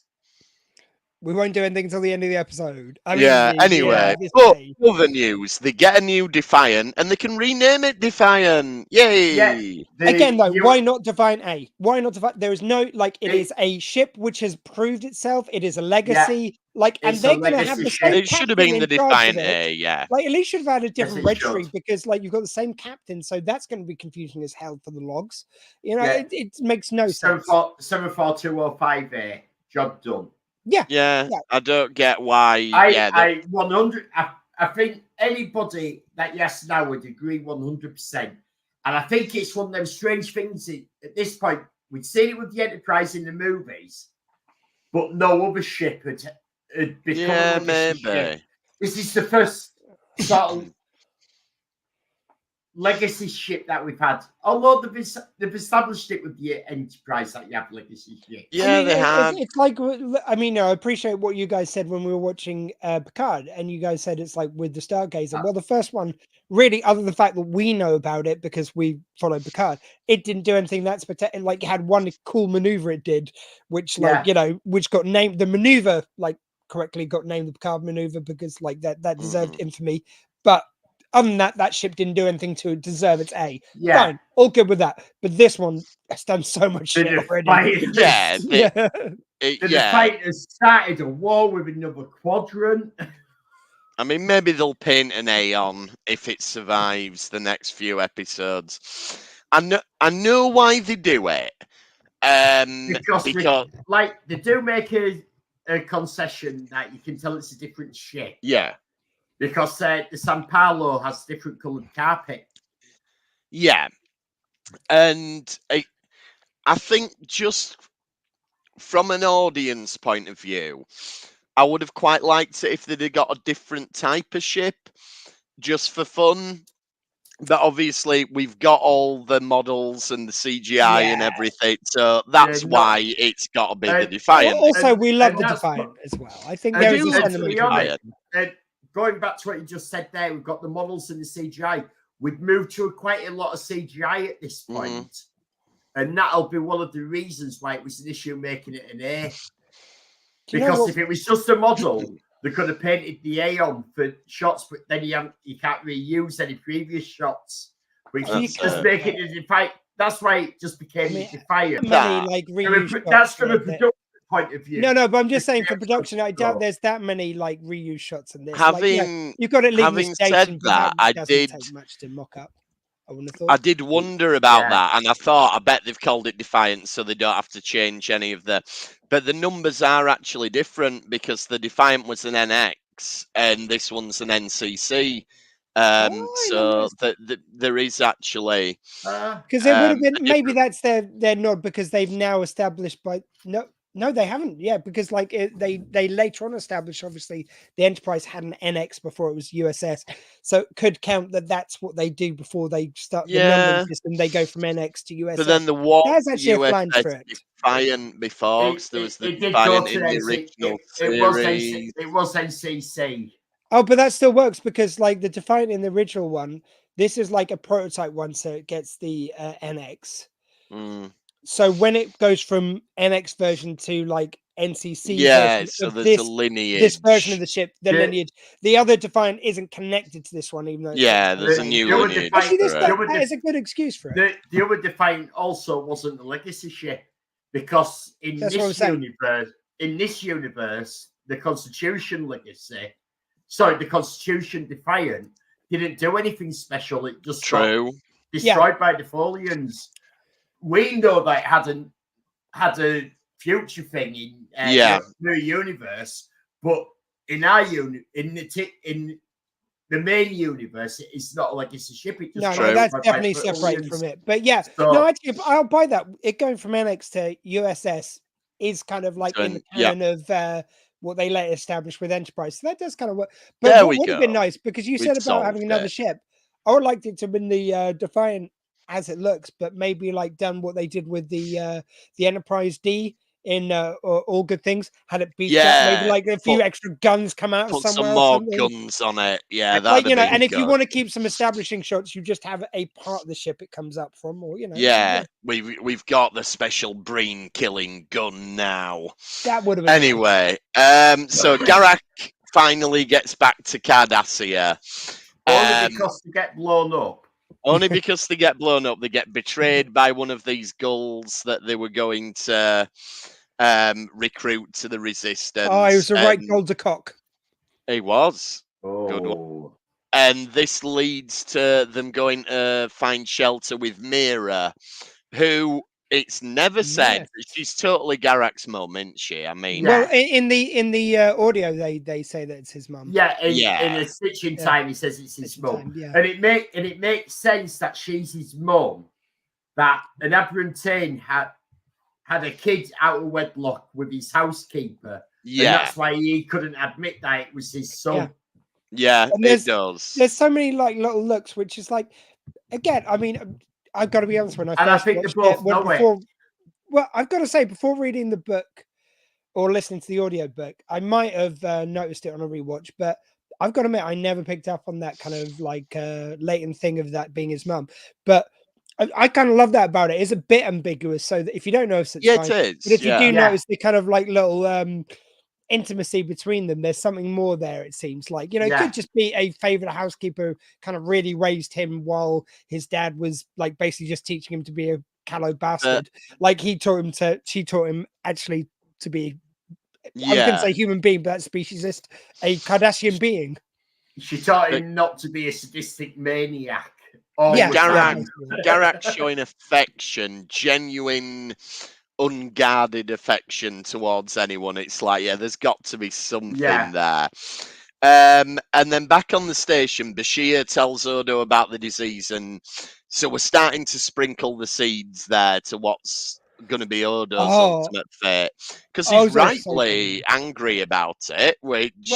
We won't do anything until the end of the episode. Anyway, but other news, they get a new Defiant and they can rename it Defiant. Yay! Yeah. Again, though, why not Defiant A? Why not Defiant? There is no, like, it is a ship which has proved itself. It is a legacy. Like, and It's they're a going to have legacy the ship. same It should have been the captain in charge of Defiant it. A, yeah. Like, at least should have had a different it registry should. because, like, you've got the same captain, so that's going to be confusing as hell for the logs. You know, Yeah. it makes no sense. 74205A, job done. Yeah, I don't get why. I 100. I think anybody that yes now would agree 100%. And I think it's one of them strange things at this point. We'd seen it with the Enterprise in the movies, but no other ship had become a legacy ship. maybe. This is the first sort of legacy ship that we've had. Although they've established it with the Enterprise that you have legacy ship. Yeah, they have. It's like, I mean, I appreciate what you guys said when we were watching Picard, and you guys said it's like with the Stargazer. Well, the first one, really, other than the fact that we know about it because we followed Picard, it didn't do anything that's spectacular. Like, it had one cool maneuver it did, which, like, you know, which got named the maneuver, like, correctly got named the Picard maneuver because, like, that deserved infamy. But other than that, that ship didn't do anything to deserve its A. Yeah. Fine, all good with that. But this one has done so much shit already. The fight has started a war with another quadrant. I mean, maybe they'll paint an A on if it survives the next few episodes. I know why they do it. Because like they do make a concession that you can tell it's a different ship. Yeah. Because the San Paulo has different coloured carpet. Yeah. And I think just from an audience point of view, I would have quite liked it if they'd have got a different type of ship just for fun. But obviously, we've got all the models and the CGI and everything, so that's why it's got to be the Defiant. Also, we love the Defiant as well. I think there is a sentiment. Going back to what you just said there, we've got the models and the CGI. We've moved to quite a lot of CGI at this point. And that'll be one of the reasons why it was an issue making it an A. Because if it was just a model, they could have painted the A on for shots, but then you can't reuse any previous shots. But you just make it a Defiant. That's why it just became a Defiant. That's from a production point of view. No, but I'm just saying for production, I doubt there's that many like reuse shots in this. You've got to leave having said that, I did take much to mock up. I did wonder about that, and I bet they've called it Defiant so they don't have to change any of the. But the numbers are actually different because the Defiant was an NX and this one's an NCC. So there is actually because it would have been maybe that's their nod because they've now established No, they haven't. Yeah, because like they later on established, obviously, the Enterprise had an NX before it was USS, so it could count that's what they do before they start the numbering system. They go from NX to USS. But then the war there's actually a plan for it. Defiant before, because there was the Defiant in the original series. It was NCC. Oh, but that still works because like the Defiant in the original one, this is like a prototype one, so it gets the NX. So when it goes from NX version to like NCC Yeah, version so of there's a this lineage. version of the ship, the Yeah. lineage. The other Defiant isn't connected to this one, even though it's Yeah, got there's a the new The other lineage. Defiant- Actually, for it. that is a good excuse for it. The other Defiant also wasn't the legacy ship, because in That's what I'm this saying. universe, the Constitution Defiant didn't do anything special. It just got True. destroyed by the Folians. We know that it had a future thing in the universe, but in our in the main universe, it's not a legacy ship. It just No, that's got destroyed by definitely the separate Folians. from it. But yeah, So- no, actually, I'll buy that. It going from NX to USS is kind of like in the canon of what they later established with Enterprise. So that does kind of work. But There what we would have been go. nice, because you We've said about having solved another it. ship. I would like it to have been the Defiant as it looks, but maybe like done what they did with the Enterprise D in All Good Things. Had it beat up, maybe like a few extra guns come out of Put somewhere some or more something. guns on it. Yeah, Like, that'd be and if you good. want to keep some establishing shots, you just have a part of the ship it comes up from, or Yeah, we've got the special brain killing gun now. that would have been Anyway, so Garak finally gets back to Cardassia. Only because they get blown up. Only because they get blown up. They get betrayed by one of these gulls that they were going to recruit to the Resistance. Oh, he was the right Golder Cock. He was. Good one. Oh, And this leads to them going to find shelter with Mira, who it's never said. She's totally Garak's mum, isn't she? I mean, Well, in the audio, they say that it's his mum. yeah. In a stitching time, he says it's his mum, and it makes sense that she's his mum. That an Aberrantine had a kid out of wedlock with his housekeeper. And that's why he couldn't admit that it was his son. Yeah, it does. There's so many like little looks, which is like, again, I mean, I've got to be honest, when I first watched it, well, I've got to say, before reading the book or listening to the audio book, I might have noticed it on a rewatch, but I've got to admit, I never picked up on that kind of like latent thing of that being his mum. But I kind of love that about it. It's a bit ambiguous, so that if you don't notice it, it is. But if you do notice the kind of like little intimacy between them, there's something more there. It seems like, it could just be a favorite housekeeper who kind of really raised him while his dad was like basically just teaching him to be a callow bastard. Like she taught him actually to be. I was going to say human being, but that's speciesist, a Cardassian being. She taught him not to be a sadistic maniac. Garak showing affection, genuine, unguarded affection towards anyone. It's like, there's got to be something there. And then back on the station, Bashir tells Odo about the disease, and so we're starting to sprinkle the seeds there to what's going to be Odo's ultimate fate, because he's rightly angry about it. It's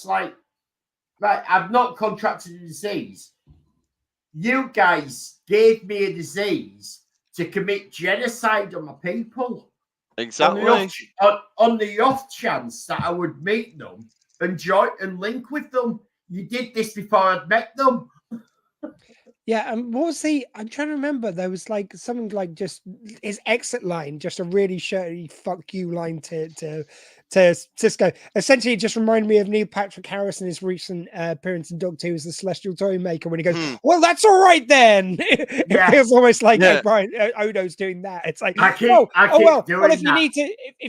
like I've not contracted a disease. You guys gave me a disease to commit genocide on my people. Exactly. On the off chance that I would meet them and join and link with them. You did this before I'd met them. Yeah, and what was I'm trying to remember. There was like something like just his exit line, just a really shirty "fuck you" line to Cisco. Essentially, it just reminded me of Neil Patrick Harris in his recent appearance in Doctor Who as the Celestial Toy Maker when he goes, "Well, that's all right then." It feels almost like Brian Odo's doing that. It's like, if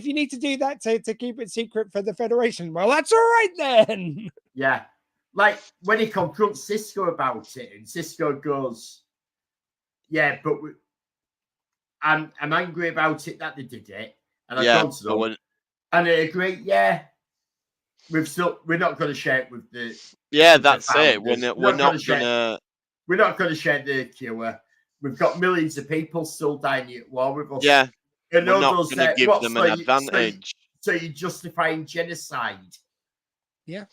you need to do that to keep it secret for the Federation, well, that's all right then. Yeah. Like when he confronts Cisco about it, and Cisco goes, but I'm angry about it that they did it, and I told them, and I agree. We're not going to share it with the. That's it. We're not going to. We're not going to share the cure. We've got millions of people still dying at war with us. Yeah, and we're not going to give them an advantage. So you're justifying genocide. Yeah.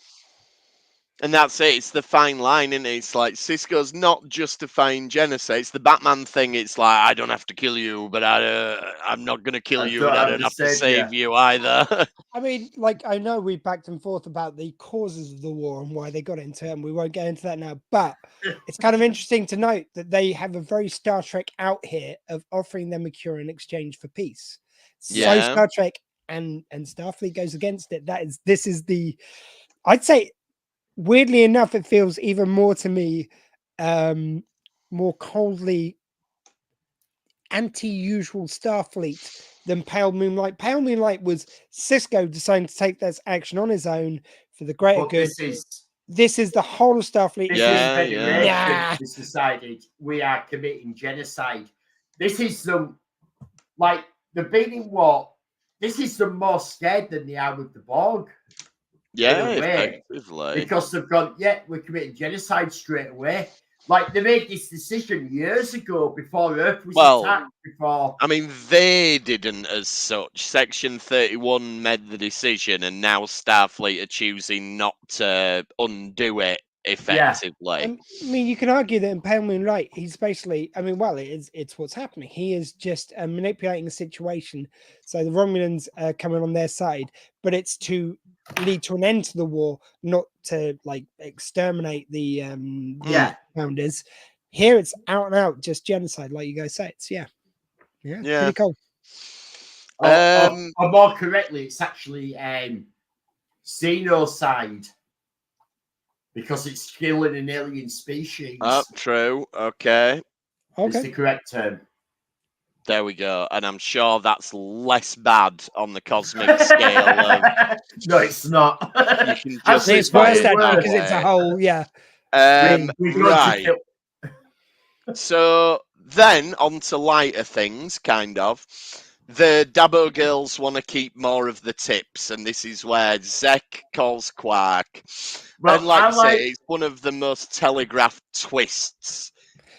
And that's it. It's the fine line, isn't it? It's like Cisco's not justifying genocide. It's the Batman thing. It's like, I don't have to kill you, but I'm not going to kill you, and I don't have to save you either. I mean, like, I know we backed and forth about the causes of the war and why they got into it, and we won't get into that now. But it's kind of interesting to note that they have a very Star Trek out here of offering them a cure in exchange for peace. So Star Trek and Starfleet goes against it. This is the, I'd say, weirdly enough, it feels even more to me more coldly anti-usual Starfleet than Pale Moonlight. Pale Moonlight was Cisco deciding to take this action on his own for the greater good. This is the whole of Starfleet. This decided we are committing genocide. This is them, like, the beating war. This is them more scared than they are with the Borg. Yeah, effectively. Because they've gone, we're committing genocide straight away. Like, they made this decision years ago before Earth was attacked. I mean, they didn't as such. Section 31 made the decision, and now Starfleet are choosing not to undo it effectively. Yeah. I mean, you can argue that in Pale Moonlight, he's basically, I mean, well, it's what's happening. He is just manipulating the situation. So the Romulans are coming on their side, but it's to lead to an end to the war, not to like exterminate the founders. Here it's out and out just genocide, like you guys say. It's pretty cool. Or more correctly, it's actually xenocide, because it's killing an alien species. Oh, true. Okay. It's the correct term. There we go. And I'm sure that's less bad on the cosmic scale of... No, it's not. You can just it's worse because it's a whole, right. So then on to lighter things, kind of. The Dabo girls want to keep more of the tips, and this is where Zek calls Quark. Well, and like I say, it's one of the most telegraphed twists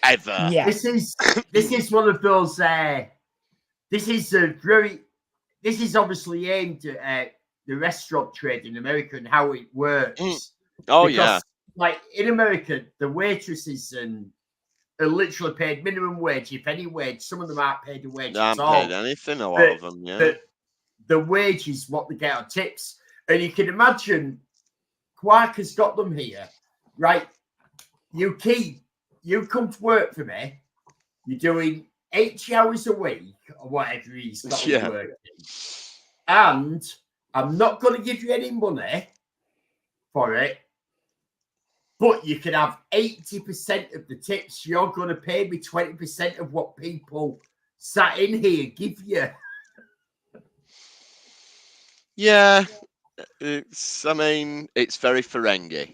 ever. Yeah. This is one of those. This is obviously aimed at the restaurant trade in America and how it works. Because, like in America, the waitresses are literally paid minimum wage, if any wage. Some of them aren't paid a wage at all. Paid anything. A lot of them, The wage is what they get on tips, and you can imagine Quark has got them here, right? You come to work for me. You're doing 80 hours a week or whatever he's got working, and I'm not going to give you any money for it, but you can have 80% of the tips. You're going to pay me 20% of what people sat in here give you. Yeah, it's very Ferengi.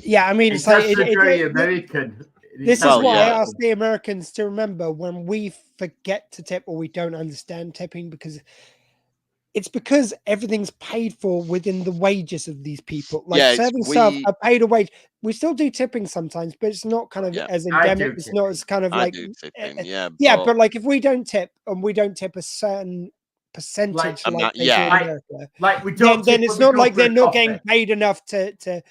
Yeah, I mean, it's very American. This is why I ask the Americans to remember when we forget to tip or we don't understand tipping, because everything's paid for within the wages of these people. Like serving staff are paid a wage. We still do tipping sometimes, but it's not kind of as endemic. It's not as kind of like tipping, but like if we don't tip and we don't tip a certain percentage, like we don't, then it's not like they're not getting paid enough to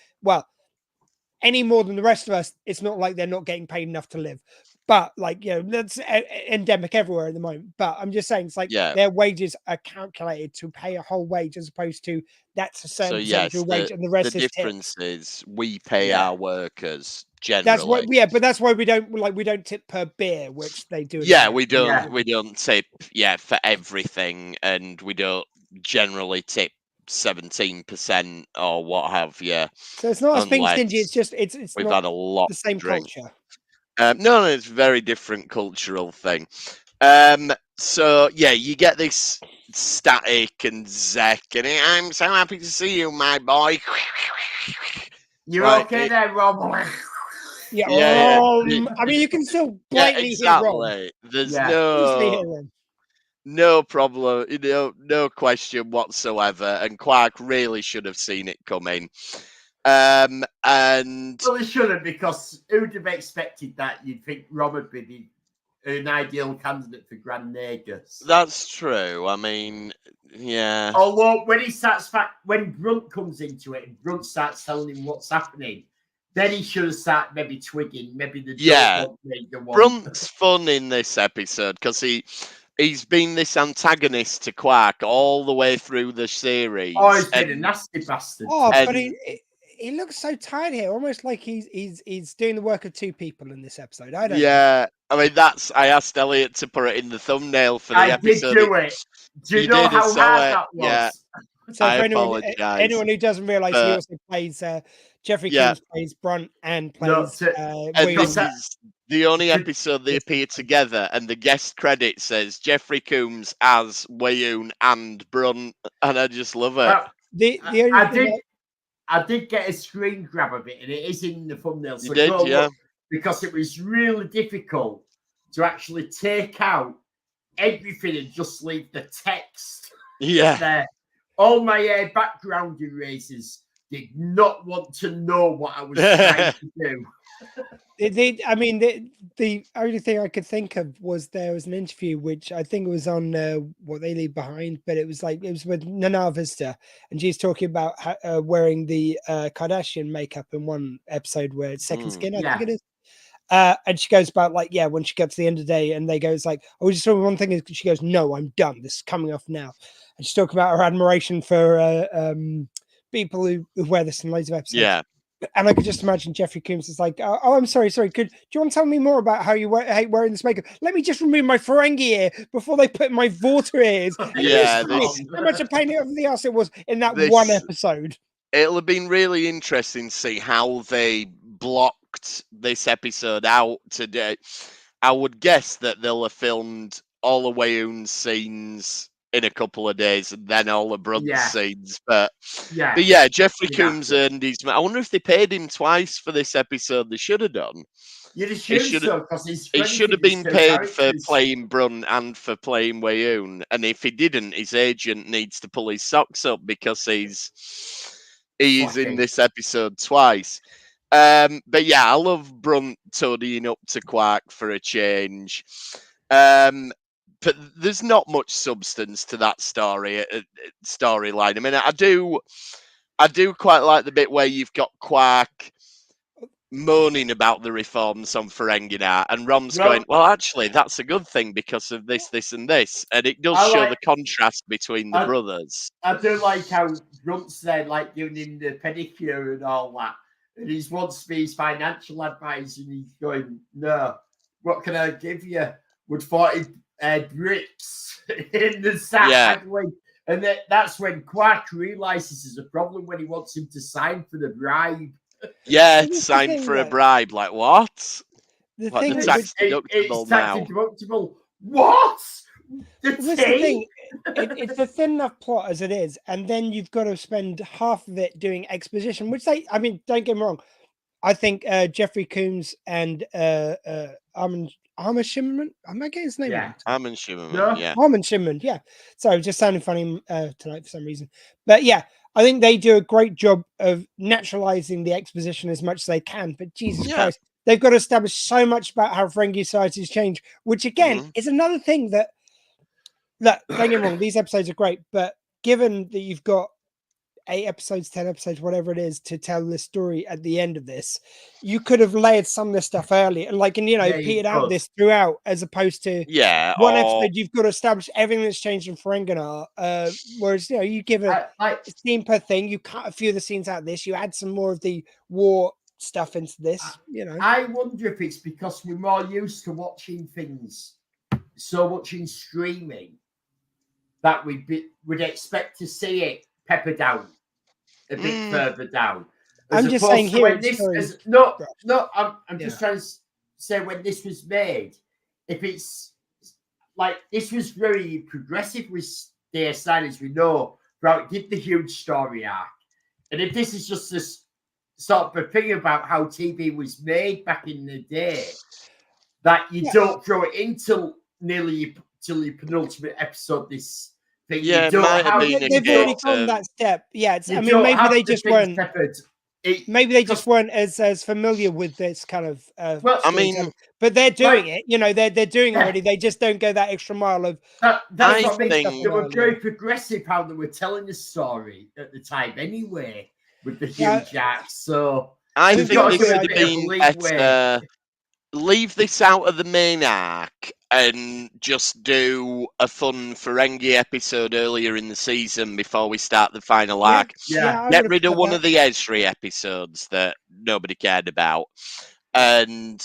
any more than the rest of us. It's not like they're not getting paid enough to live. But like, that's endemic everywhere at the moment. But I'm just saying, it's like their wages are calculated to pay a whole wage as opposed to that's a certain percentage wage and the rest is difference is we pay our workers generally. That's why, but that's why we don't tip per beer, which they do. We don't tip for everything, and we don't generally tip 17% or what have you. So it's not us being stingy. It's just it's we've not had a lot the same culture. No, it's a very different cultural thing. So you get this Static and Zek, and I'm so happy to see you, my boy. You're okay there, Rob? I mean, you can still blatantly hear Rob. There's no problem, no question whatsoever. And Quark really should have seen it coming. And well, he shouldn't, because who would have expected that? You'd think Rob would be an ideal candidate for Grand Nagus. That's true. I mean, yeah. Although when Brunt comes into it and Brunt starts telling him what's happening, then he should have started maybe twigging, maybe the Brunt's fun in this episode because he's been this antagonist to Quark all the way through the series. Oh, he's been a nasty bastard. Oh, but he looks so tired here, almost like he's doing the work of two people in this episode. I don't know. Yeah, I mean I asked Elliot to put it in the thumbnail for the episode. I did do it. Do you know how hard that was? Yeah. So I for apologize. anyone who doesn't realize, he also plays Jeffrey Combs plays Brunt and plays. And this is the only episode they appear together, and the guest credit says Jeffrey Combs as Wayoon and Brunt, and I just love it. I did get a screen grab of it, and it is in the thumbnail. So you did, yeah. Because it was really difficult to actually take out everything and just leave the text. Yeah. There. All my background erasers did not want to know what I was trying to do. The only thing I could think of was there was an interview which I think was on What They Leave Behind, but it was with Nana Vista, and she's talking about wearing the Kardashian makeup in one episode where it's Second Skin, I think it is. And she goes about when she gets to the end of the day and they goes like, oh, just one thing is, she goes, no, I'm done. This is coming off now. And she's talking about her admiration for people who wear this in loads of episodes. Yeah. And I could just imagine Jeffrey Combs is like, oh, I'm sorry. Do you want to tell me more about how you hate wearing this makeup? Let me just remove my Ferengi ear before they put my Vorta ears. Yeah. How much a pain in the ass it was in that one episode. It'll have been really interesting to see how they blocked this episode out today. I would guess that they'll have filmed all the Wayoon's scenes in a couple of days and then all the Brunt's scenes. But yeah, Jeffrey Combs earned his... I wonder if they paid him twice for this episode. They should have done. He should have been paid for playing Brunt and for playing Wayoon. And if he didn't, his agent needs to pull his socks up because he's in this episode twice. But yeah, I love Brunt toadying up to Quark for a change. But there's not much substance to that storyline. I mean, I do quite like the bit where you've got Quark moaning about the reforms on Ferenginar, and Rom's going, well, actually, that's a good thing because of this, this, and this. And it does show the contrast between the brothers. I do like how Brunt's there, like giving him the pedicure and all that. And he wants to be his financial advisor, and he's going, no, what can I give you? Would 40 bricks in the sack. And that's when Quark realizes there's a problem when he wants him to sign for the bribe. Yeah, sign for a bribe. Like, what? The thing is, it's tax deductible. What? The thing? It's a thin enough plot as it is, and then you've got to spend half of it doing exposition, which don't get me wrong. I think Jeffrey Combs and Armin Shimmerman. Am I getting his name right? Armin Shimmerman, Armin Shimmerman, yeah. So just sounding funny tonight for some reason. But yeah, I think they do a great job of naturalizing the exposition as much as they can. But Jesus Christ, they've got to establish so much about how Ferengi societies change, which again is another thing that don't get me wrong, these episodes are great, but given that you've got 8 episodes, 10 episodes, whatever it is, to tell this story at the end of this, you could have layered some of this stuff earlier and petered out this throughout, as opposed to one episode you've got to establish everything that's changed in Ferenginar. Whereas you give a scene per thing, you cut a few of the scenes out of this, you add some more of the war stuff into this. I wonder if it's because we're more used to watching things so much in streaming that we'd expect to see it peppered down a bit further down. I'm just saying here. I'm just trying to say when this was made, if it's like this was very progressive with DS9, as we know, right? Did the huge story arc, and if this is just this sort of a thing about how TV was made back in the day, that you don't throw it into nearly till your penultimate episode. This. Yeah, it might have been they've already gone that step. Yeah, maybe they just weren't. Maybe they just weren't as familiar with this kind of. But they're doing it. They're doing it already. They just don't go that extra mile of. That's what makes they were very progressive how they were telling the story at the time, anyway, with the huge acts. So I think this would have been better. Leave this out of the main arc and just do a fun Ferengi episode earlier in the season before we start the final arc. Yeah. Get rid of one of the Esri episodes that nobody cared about, and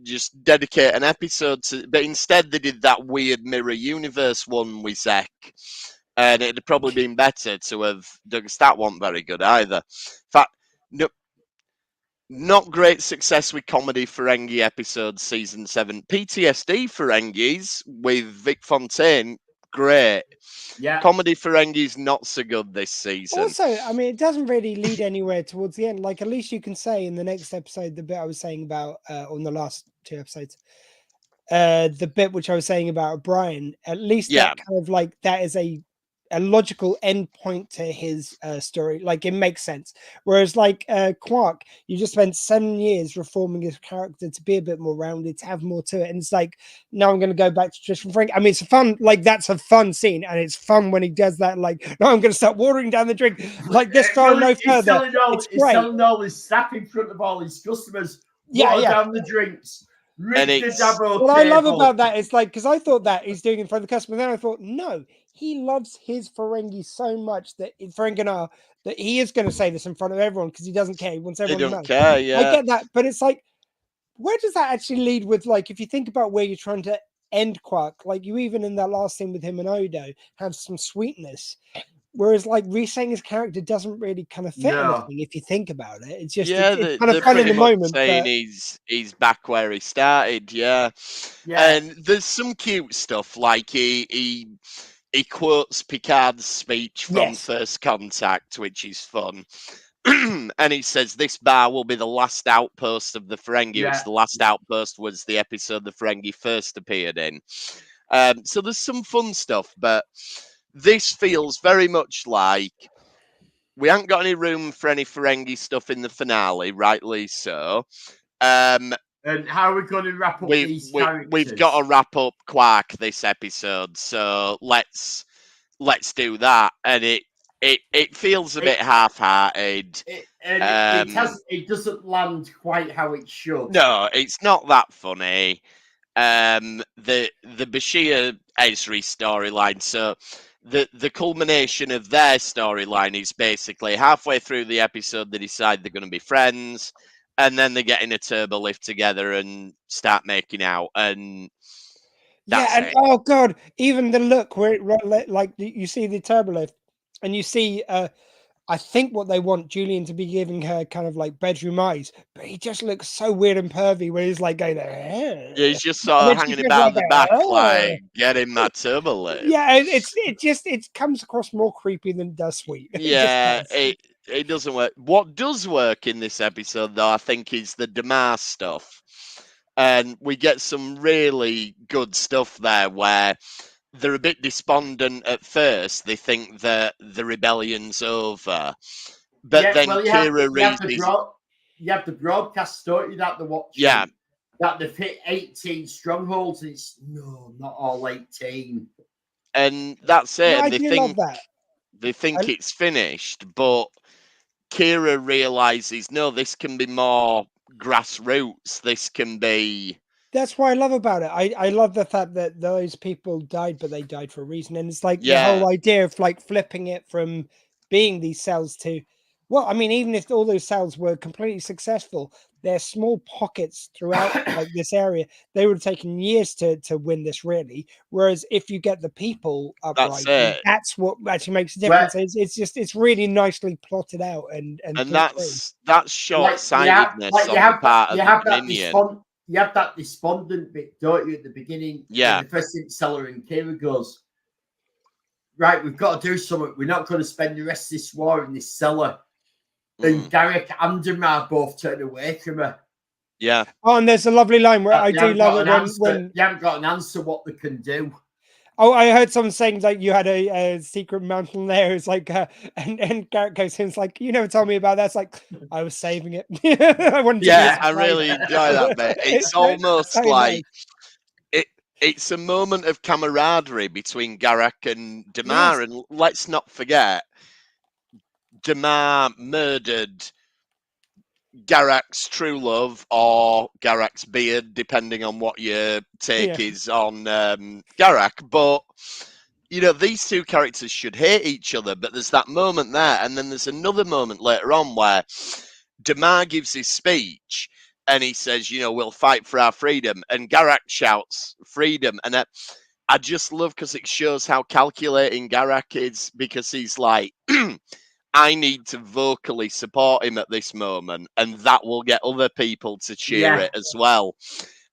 just dedicate an episode to. But instead, they did that weird mirror universe one with Zek, and it'd probably been better to have. Because that wasn't very good either. In fact, no. Not great success with comedy Ferengi episodes season 7. PTSD Ferengis with Vic Fontaine, great. Yeah. Comedy Ferengis not so good this season. Also, I mean, it doesn't really lead anywhere towards the end. Like, at least you can say in the next episode, the bit I was saying about on the last 2 episodes, the bit which I was saying about O'Brien, at least that kind of like that is a logical end point to his story. Like, it makes sense. Whereas like Quark, you just spent 7 years reforming his character to be a bit more rounded, to have more to it, and it's like, now I'm going to go back to traditional Frank. I mean, it's a fun, like, that's a fun scene, and it's fun when he does that, like, no, I'm going to start watering down the drink, like, this far no further. It's great. Selling all his stuff in front of all his customers. Water down the drinks. And what I love about that is like, because I thought that he's doing it in front of the customer, then I thought, no, he loves his Ferengi so much that Ferenginar that he is going to say this in front of everyone because he doesn't care. He wants everyone to know. Care, yeah. I get that, but it's like, where does that actually lead with, like, if you think about where you're trying to end Quark, like you even in that last scene with him and Odo have some sweetness. Whereas, like, resetting his character doesn't really kind of fit anything if you think about it. It's just it's kind of fun in the moment. Saying he's back where he started, yeah. And there's some cute stuff, like he quotes Picard's speech from First Contact, which is fun. And he says, this bar will be the last outpost of the Ferengi, which the last outpost was the episode the Ferengi first appeared in. So there's some fun stuff, but this feels very much like we haven't got any room for any Ferengi stuff in the finale, rightly so. And how are we going to wrap up these characters? We've got to wrap up Quark this episode, so let's do that. And it feels a bit half-hearted. It doesn't land quite how it should. No, it's not that funny. The Bashir Esri storyline, so the culmination of their storyline is basically halfway through the episode they decide they're going to be friends, and then they get in a turbo lift together and start making out, and that's it. Oh god, even the look where it, like you see the turbo lift and you see I think what they want Julian to be giving her kind of like bedroom eyes, but he just looks so weird and pervy where he's like going there. Yeah, he's just sort of hanging about the back, like getting that turbo lift. Yeah, it comes across more creepy than it does sweet. Yeah, it doesn't work. What does work in this episode, though, I think, is the Damar stuff, and we get some really good stuff there where they're a bit despondent at first. They think that the rebellion's over. But then Kira raises... You have the broadcast story that they're watching. Yeah. That they've hit 18 strongholds. And it's, no, not all 18. And that's it. No, they think it's finished. But Kira realizes, no, this can be more grassroots. This can be... That's what I love about it. I love the fact that those people died, but they died for a reason. And it's like the whole idea of like flipping it from being these cells to, well, I mean, even if all those cells were completely successful, they're small pockets throughout like this area. They would have taken years to win this, really. Whereas if you get the people upright, that's what actually makes a difference. It's really nicely plotted out and that's short-sightedness on the part of the Dominion. You have that despondent bit, don't you, at the beginning? Yeah. The first seller and Kira goes, right, we've got to do something. We're not going to spend the rest of this war in this cellar. And Garrick and Damar both turn away from her. Yeah. Oh, and there's a lovely line where I do love it when you haven't got an answer what they can do. Oh, I heard someone saying like you had a secret mountain there. It's like, and Garrett goes in. It's like, you never told me about that. It's like, I was saving it. I really enjoy that bit. It's almost so like it's a moment of camaraderie between Garak and Damar. Yes. And let's not forget, Damar murdered Garak's true love or Garak's beard, depending on what your take is on Garak. But, you know, these two characters should hate each other, but there's that moment there, and then there's another moment later on where Damar gives his speech, and he says, you know, we'll fight for our freedom, and Garak shouts, freedom, and I just love because it shows how calculating Garak is, because he's like, I need to vocally support him at this moment, and that will get other people to cheer it as well.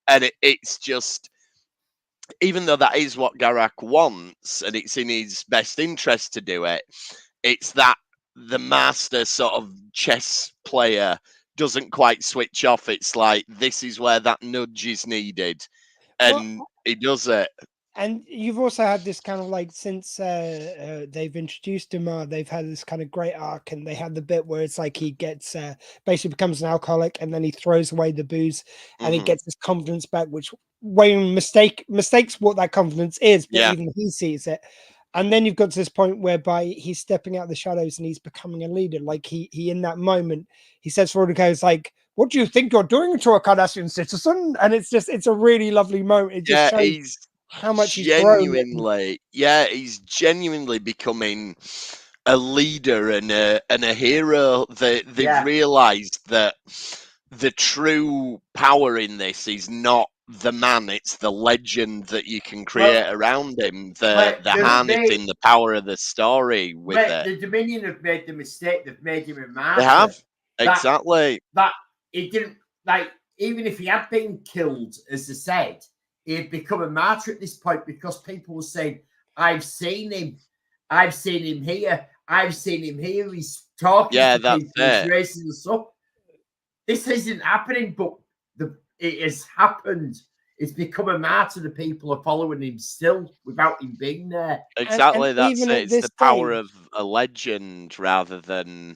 And it's just, even though that is what Garak wants, and it's in his best interest to do it, it's that the master sort of chess player doesn't quite switch off. It's like, this is where that nudge is needed, and he does it. And you've also had this kind of like, since they've introduced Damar, they've had this kind of great arc, and they had the bit where it's like he gets basically becomes an alcoholic, and then he throws away the booze, and he gets his confidence back, which Wayne mistakes what that confidence is, but even he sees it. And then you've got to this point whereby he's stepping out of the shadows and he's becoming a leader. Like he in that moment, he says for Roddenberry, it's like, what do you think you're doing to a Cardassian citizen? And it's a really lovely moment. It just shows how much he's genuinely, he's genuinely becoming a leader and a hero. They've realized that the true power in this is not the man, it's the legend that you can create around him. The harnessing the power of the story with it. The Dominion have made the mistake. They've made him a martyr. They have, exactly. That it didn't, like, even if he had been killed, as they said, he'd become a martyr at this point, because people were saying, I've seen him here, he's talking to people, he's raising us up. This isn't happening, but it has happened. It's become a martyr. The people are following him still without him being there. Exactly, and that's it. It's the power of a legend rather than...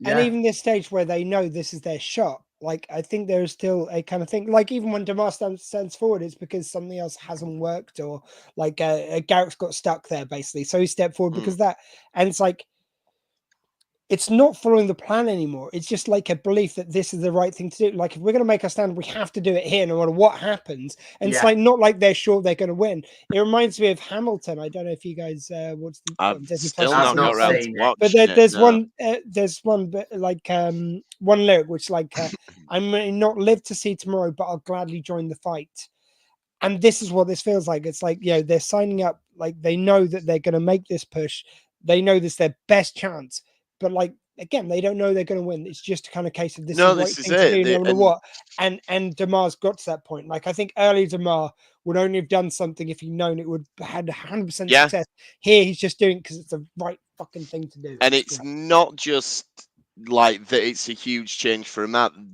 And even this stage where they know this is their shot, like, I think there's still a kind of thing, like, even when Damar stands forward, it's because something else hasn't worked, or like Garak's got stuck there, basically. So he stepped forward because that, and it's like, it's not following the plan anymore. It's just like a belief that this is the right thing to do. Like, if we're going to make a stand, we have to do it here, no matter what happens. And it's like, not like they're sure they're going to win. It reminds me of Hamilton. I don't know if you guys watched the. I've still not got around to watching but there's one. There's one bit, like one lyric which, like, I may not live to see tomorrow, but I'll gladly join the fight. And this is what this feels like. It's like, you know, they're signing up. Like, they know that they're going to make this push. They know this is their best chance. But, like, again, they don't know they're going to win. It's just a kind of case of this is the right thing to do, no matter what. And Damar's got to that point. Like, I think early Damar would only have done something if he'd known it would had 100% success. Here, he's just doing it because it's the right fucking thing to do. And it's not just like that. It's a huge change for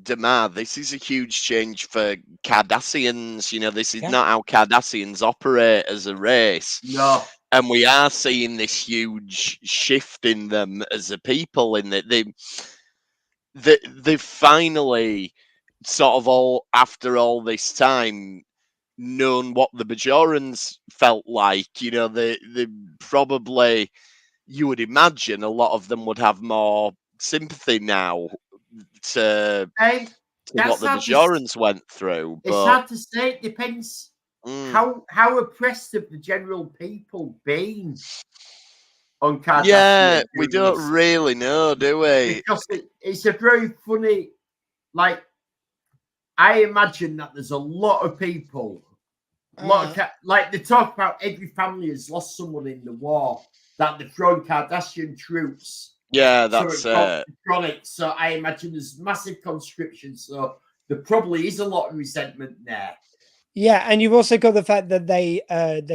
Damar. This is a huge change for Cardassians. You know, this is not how Cardassians operate as a race. No. And we are seeing this huge shift in them as a people, in that they've finally sort of all, after all this time, known what the Bajorans felt like. You know, they probably, you would imagine, a lot of them would have more sympathy now to what the Bajorans went through. It's hard to say. It depends. How oppressed have the general people been on Cardassian? Yeah, we don't really know, do we? Because it's a very funny, like, I imagine that there's a lot of people, like, they talk about every family has lost someone in the war, that they've thrown Cardassian troops. Yeah, that's it. So I imagine there's massive conscription, so there probably is a lot of resentment there. Yeah, and you've also got the fact that they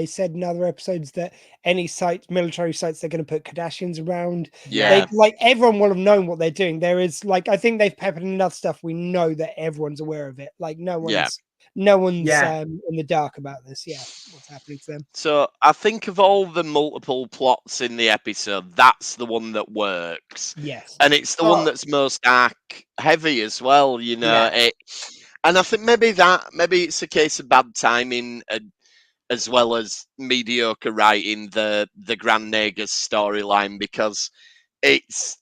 said in other episodes that any military sites, they're going to put Cardassians around. Yeah, like, everyone will have known what they're doing. There is, like, I think they've peppered enough stuff. We know that everyone's aware of it. Like, no one's in the dark about this. Yeah, what's happening to them. So I think of all the multiple plots in the episode, that's the one that works. Yes, and it's the one that's most arc heavy as well. You know it. And I think maybe it's a case of bad timing, as well as mediocre writing, the Grand Negus storyline, because it's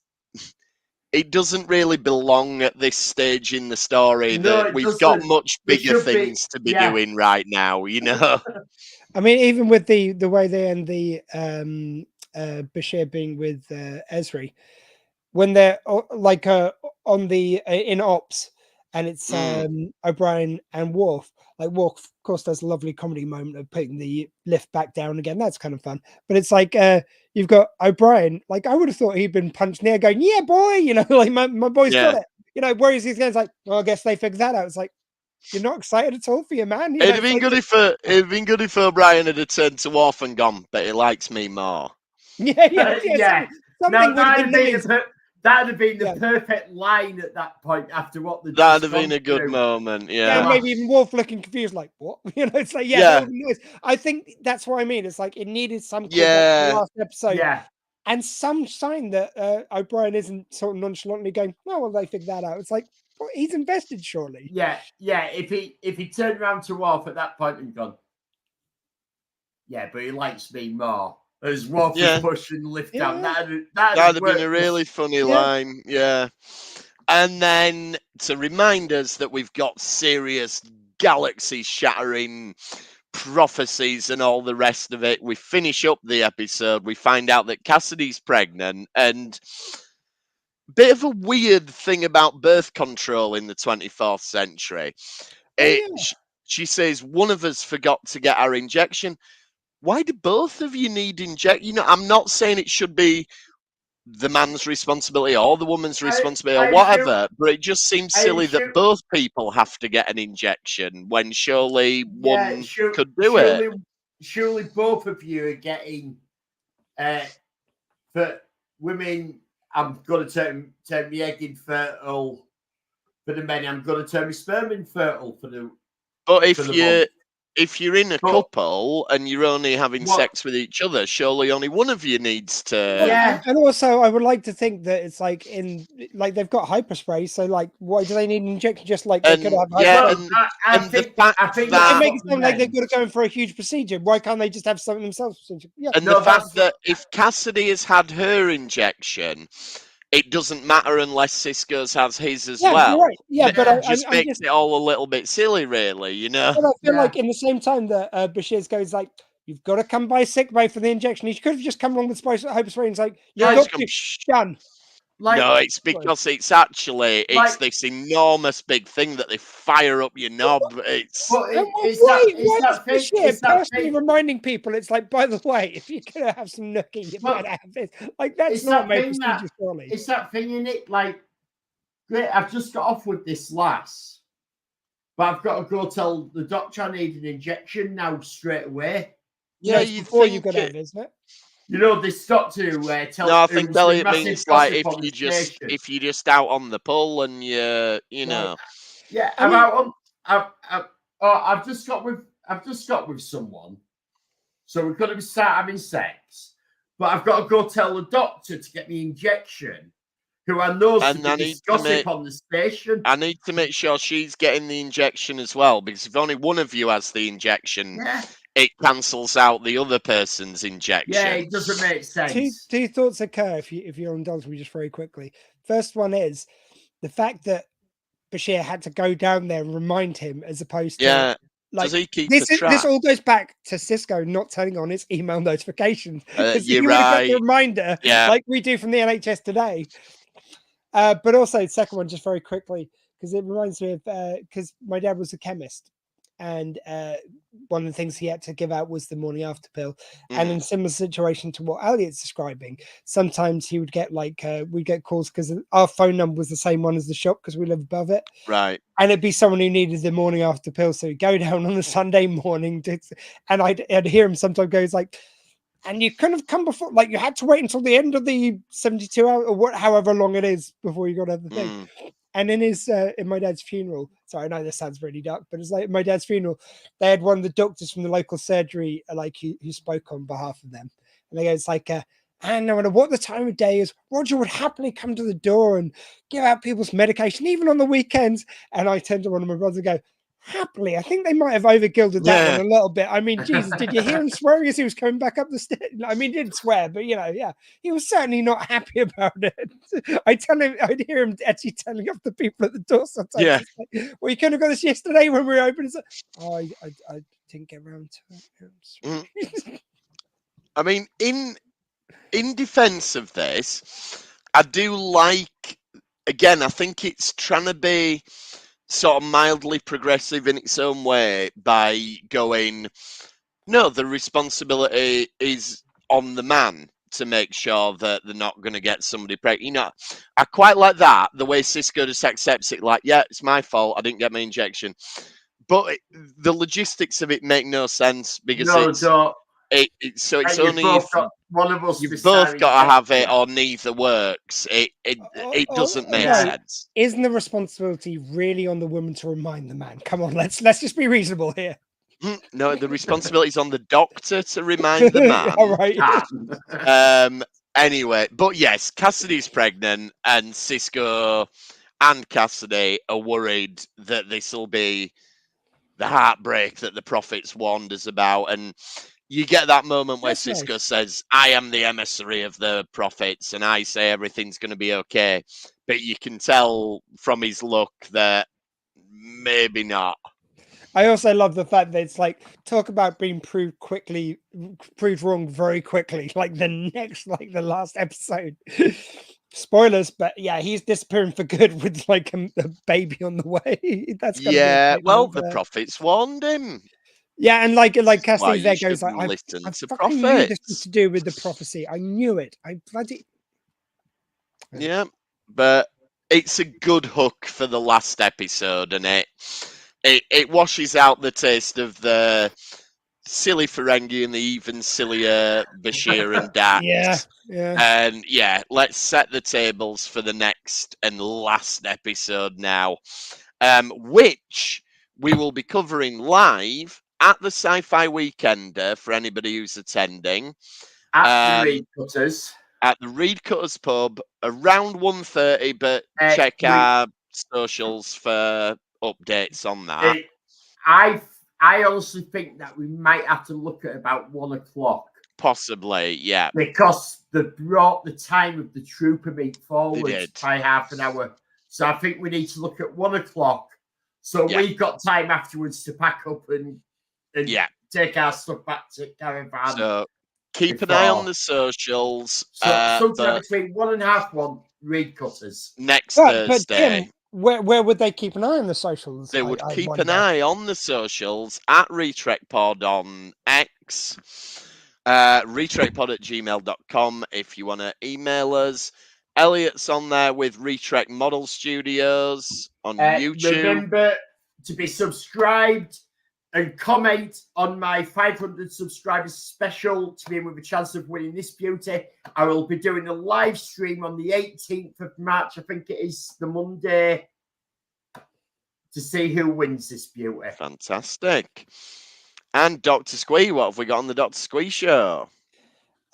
it doesn't really belong at this stage in the story. No, That it we've got doesn't. much There bigger should be- things to be yeah. doing right now, you know. I mean, even with the way they end the Bashir being with Ezri, when they're like on the in ops, and it's O'Brien and Worf. Like Worf, of course, does a lovely comedy moment of putting the lift back down again. That's kind of fun. But it's like you've got O'Brien. Like I would have thought he'd been punched in the air, going, "Yeah, boy," you know, like my boy's got it. You know, whereas these guys like, well, I guess they figured that out. It's like you're not excited at all for your man. You know, It'd have been good if O'Brien had turned to Worf and gone, but he likes me more. Yeah. Something Now, would have been that'd have been the perfect line at that point after what the that'd have been a good moment. Yeah, Yeah, maybe even Wolf looking confused, like what? You know, it's like that would be nice. I think that's what I mean. It's like it needed some callback to the last episode, and some sign that O'Brien isn't sort of nonchalantly going, "Oh, well, they figured that out." It's like well, he's invested, surely. Yeah. If he turned around to Worf at that point and gone, yeah, but he likes me more. As Worf is pushing the lift down, that'd have been a really funny line. Yeah. And then to remind us that we've got serious galaxy-shattering prophecies and all the rest of it, we finish up the episode. We find out that Cassidy's pregnant, and bit of a weird thing about birth control in the 24th century. She says one of us forgot to get our injection. Why do both of you need injection? You know, I'm not saying it should be the man's responsibility or the woman's responsibility or whatever, but it just seems silly that both people have to get an injection when surely one could do it. Surely both of you are getting, for women, I'm going to turn my egg infertile. For the men, I'm going to turn my sperm infertile for the. But if you're in a couple and you're only having sex with each other, surely only one of you needs to. Yeah. And also, I would like to think that it's like they've got hyperspray, so like, why do they need an injection? Just like they could have. I think it makes it sound like they've got to go in for a huge procedure. Why can't they just have something themselves? Yeah. And the fact that if Cassidy has had her injection, it doesn't matter unless Sisko's has his as well. Right. Yeah, but it just makes it all a little bit silly, really, you know? But I feel like in the same time that Bashir goes like, you've got to come by sick bay for the injection. He could have just come along with hyperspray and it's like, done. Like, no, it's because it's this enormous big thing that they fire up your knob. Bashir personally reminding people, it's like, by the way, if you're gonna have some nookie, you better have this. Like that's not my procedure, surely. It's that thing in it, like, great, I've just got off with this lass, but I've got to go tell the doctor I need an injection now straight away. Yeah, before you get it, isn't it? You know, this doctor tell. No, I think Elliot means like if you just out on the pull and you know. Yeah, I've just got with someone, so we're going to start having sex, but I've got to go tell the doctor to get me injection. Who I know is gossip on the station. I need to make sure she's getting the injection as well, because if only one of you has the injection. Yeah. It cancels out the other person's injection. Yeah, it doesn't make sense. Two thoughts occur if you'll indulge me just very quickly. First one is the fact that Bashir had to go down there and remind him, as opposed to like, does he keep this all goes back to Sisko not turning on his email notifications. You're right. A reminder, like we do from the NHS today. But also, second one, just very quickly, because it reminds me of because my dad was a chemist. And one of the things he had to give out was the morning after pill. And in a similar situation to what Elliot's describing, sometimes he would get like, we'd get calls because our phone number was the same one as the shop because we live above it. Right. And it'd be someone who needed the morning after pill. So he'd go down on a Sunday morning and I'd hear him sometimes goes like, and you couldn't have come before, like you had to wait until the end of the 72 hours or however long it is before you got to have the thing. And in his in my dad's funeral, sorry, I know this sounds really dark, but it's like my dad's funeral, they had one of the doctors from the local surgery, like who spoke on behalf of them. And they go, it's like, and no matter what the time of day is, Roger would happily come to the door and give out people's medication, even on the weekends. And I turned to one of my brothers and go, happily. I think they might have overgilded that one a little bit. I mean, Jesus, did you hear him swearing as he was coming back up the stairs? I mean, he didn't swear, but he was certainly not happy about it. I'd hear him actually telling off the people at the door sometimes. Yeah. Like, well, you could have got this yesterday when we were open. Oh, I didn't get around to it. I mean, in defense of this, I do like, again, I think it's trying to be sort of mildly progressive in its own way by going, no, the responsibility is on the man to make sure that they're not going to get somebody pregnant. I quite like that, the way Sisko just accepts it, like, yeah, it's my fault, I didn't get my injection. But the logistics of it make no sense because it's only if one of us you've both got to have it or neither works. It doesn't make sense. Isn't the responsibility really on the woman to remind the man? Come on, let's just be reasonable here. No, the responsibility is on the doctor to remind the man. All right. Anyway, but yes, Cassidy's pregnant, and Sisko and Cassidy are worried that this will be the heartbreak that the prophets warned us about, and you get that moment where Sisko says, I am the emissary of the prophets, and I say everything's going to be okay. But you can tell from his look that maybe not. I also love the fact that it's like, talk about being proved wrong very quickly, like the last episode. Spoilers, but yeah, he's disappearing for good with like a baby on the way. That's the prophets warned him. Yeah, and like Cassidy there goes like, I fucking knew this was to do with the prophecy. I knew it. Yeah, but it's a good hook for the last episode, and it washes out the taste of the silly Ferengi and the even sillier Bashir and Dax. Yeah. And let's set the tables for the next and last episode now, which we will be covering live at the Sci-Fi Weekender for anybody who's attending. At the Reed Cutters. At the Reed Cutters pub around 1:30, but check our socials for updates on that. I honestly think that we might have to look at about 1 o'clock. Possibly, yeah. Because they brought the time of the trooper meet forward by half an hour. So I think we need to look at 1 o'clock. So we've got time afterwards to pack up and take our stuff back to Caravan. So keep an eye on the socials. So sometime between 1 and half 1, Reed Cutters. Next Thursday. Tim, where would they keep an eye on the socials? They would keep an eye on the socials at RetrekPod on X, retrekpod@gmail.com if you want to email us. Elliot's on there with Retrek Model Studios on YouTube. Remember to be subscribed and comment on my 500 subscribers special to be with a chance of winning this beauty. I will be doing a live stream on the 18th of March. I think it is the Monday, to see who wins this beauty. Fantastic. And Dr. Squee, what have we got on the Dr. Squee show?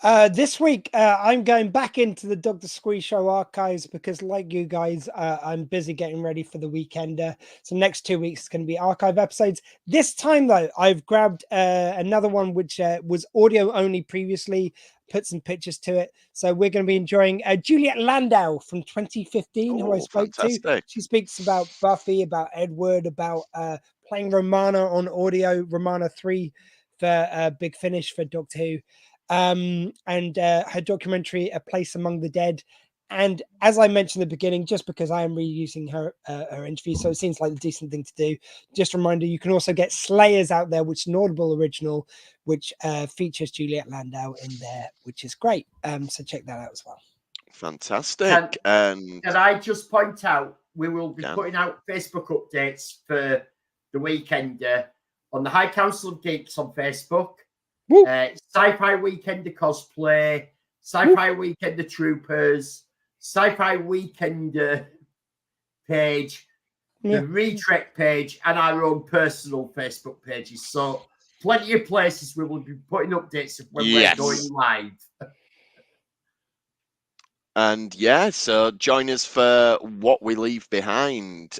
This week, I'm going back into the Dr. Squee Show archives because, like you guys, I'm busy getting ready for the Weekender. So next 2 weeks is going to be archive episodes. This time, though, I've grabbed another one which was audio only previously, put some pictures to it. So we're going to be enjoying Juliet Landau from 2015, who I spoke to. She speaks about Buffy, about Edward, about playing Romana on audio, Romana 3 for Big Finish for Doctor Who. And her documentary, A Place Among the Dead. And as I mentioned at the beginning, just because I am reusing her interview, so it seems like a decent thing to do. Just a reminder, you can also get Slayers out there, which is an Audible original, which features Juliet Landau in there, which is great. So check that out as well. Fantastic. Can I just point out, we will be putting out Facebook updates for the Weekender on the High Council of Geeks on Facebook. Sci-Fi Weekender Cosplay, Sci-Fi Weekender Troopers, Sci-Fi Weekender page, the Retrek page, and our own personal Facebook pages. So plenty of places we will be putting updates of when we're going live. And yeah, so join us for What We Leave Behind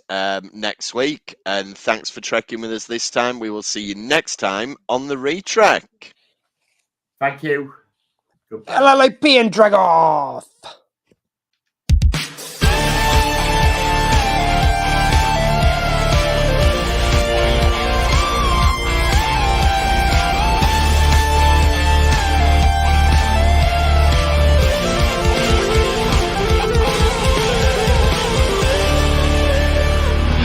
next week. And thanks for trekking with us this time. We will see you next time on the Retrek. Thank you. Goodbye. LLAP and Dragoth.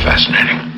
Fascinating.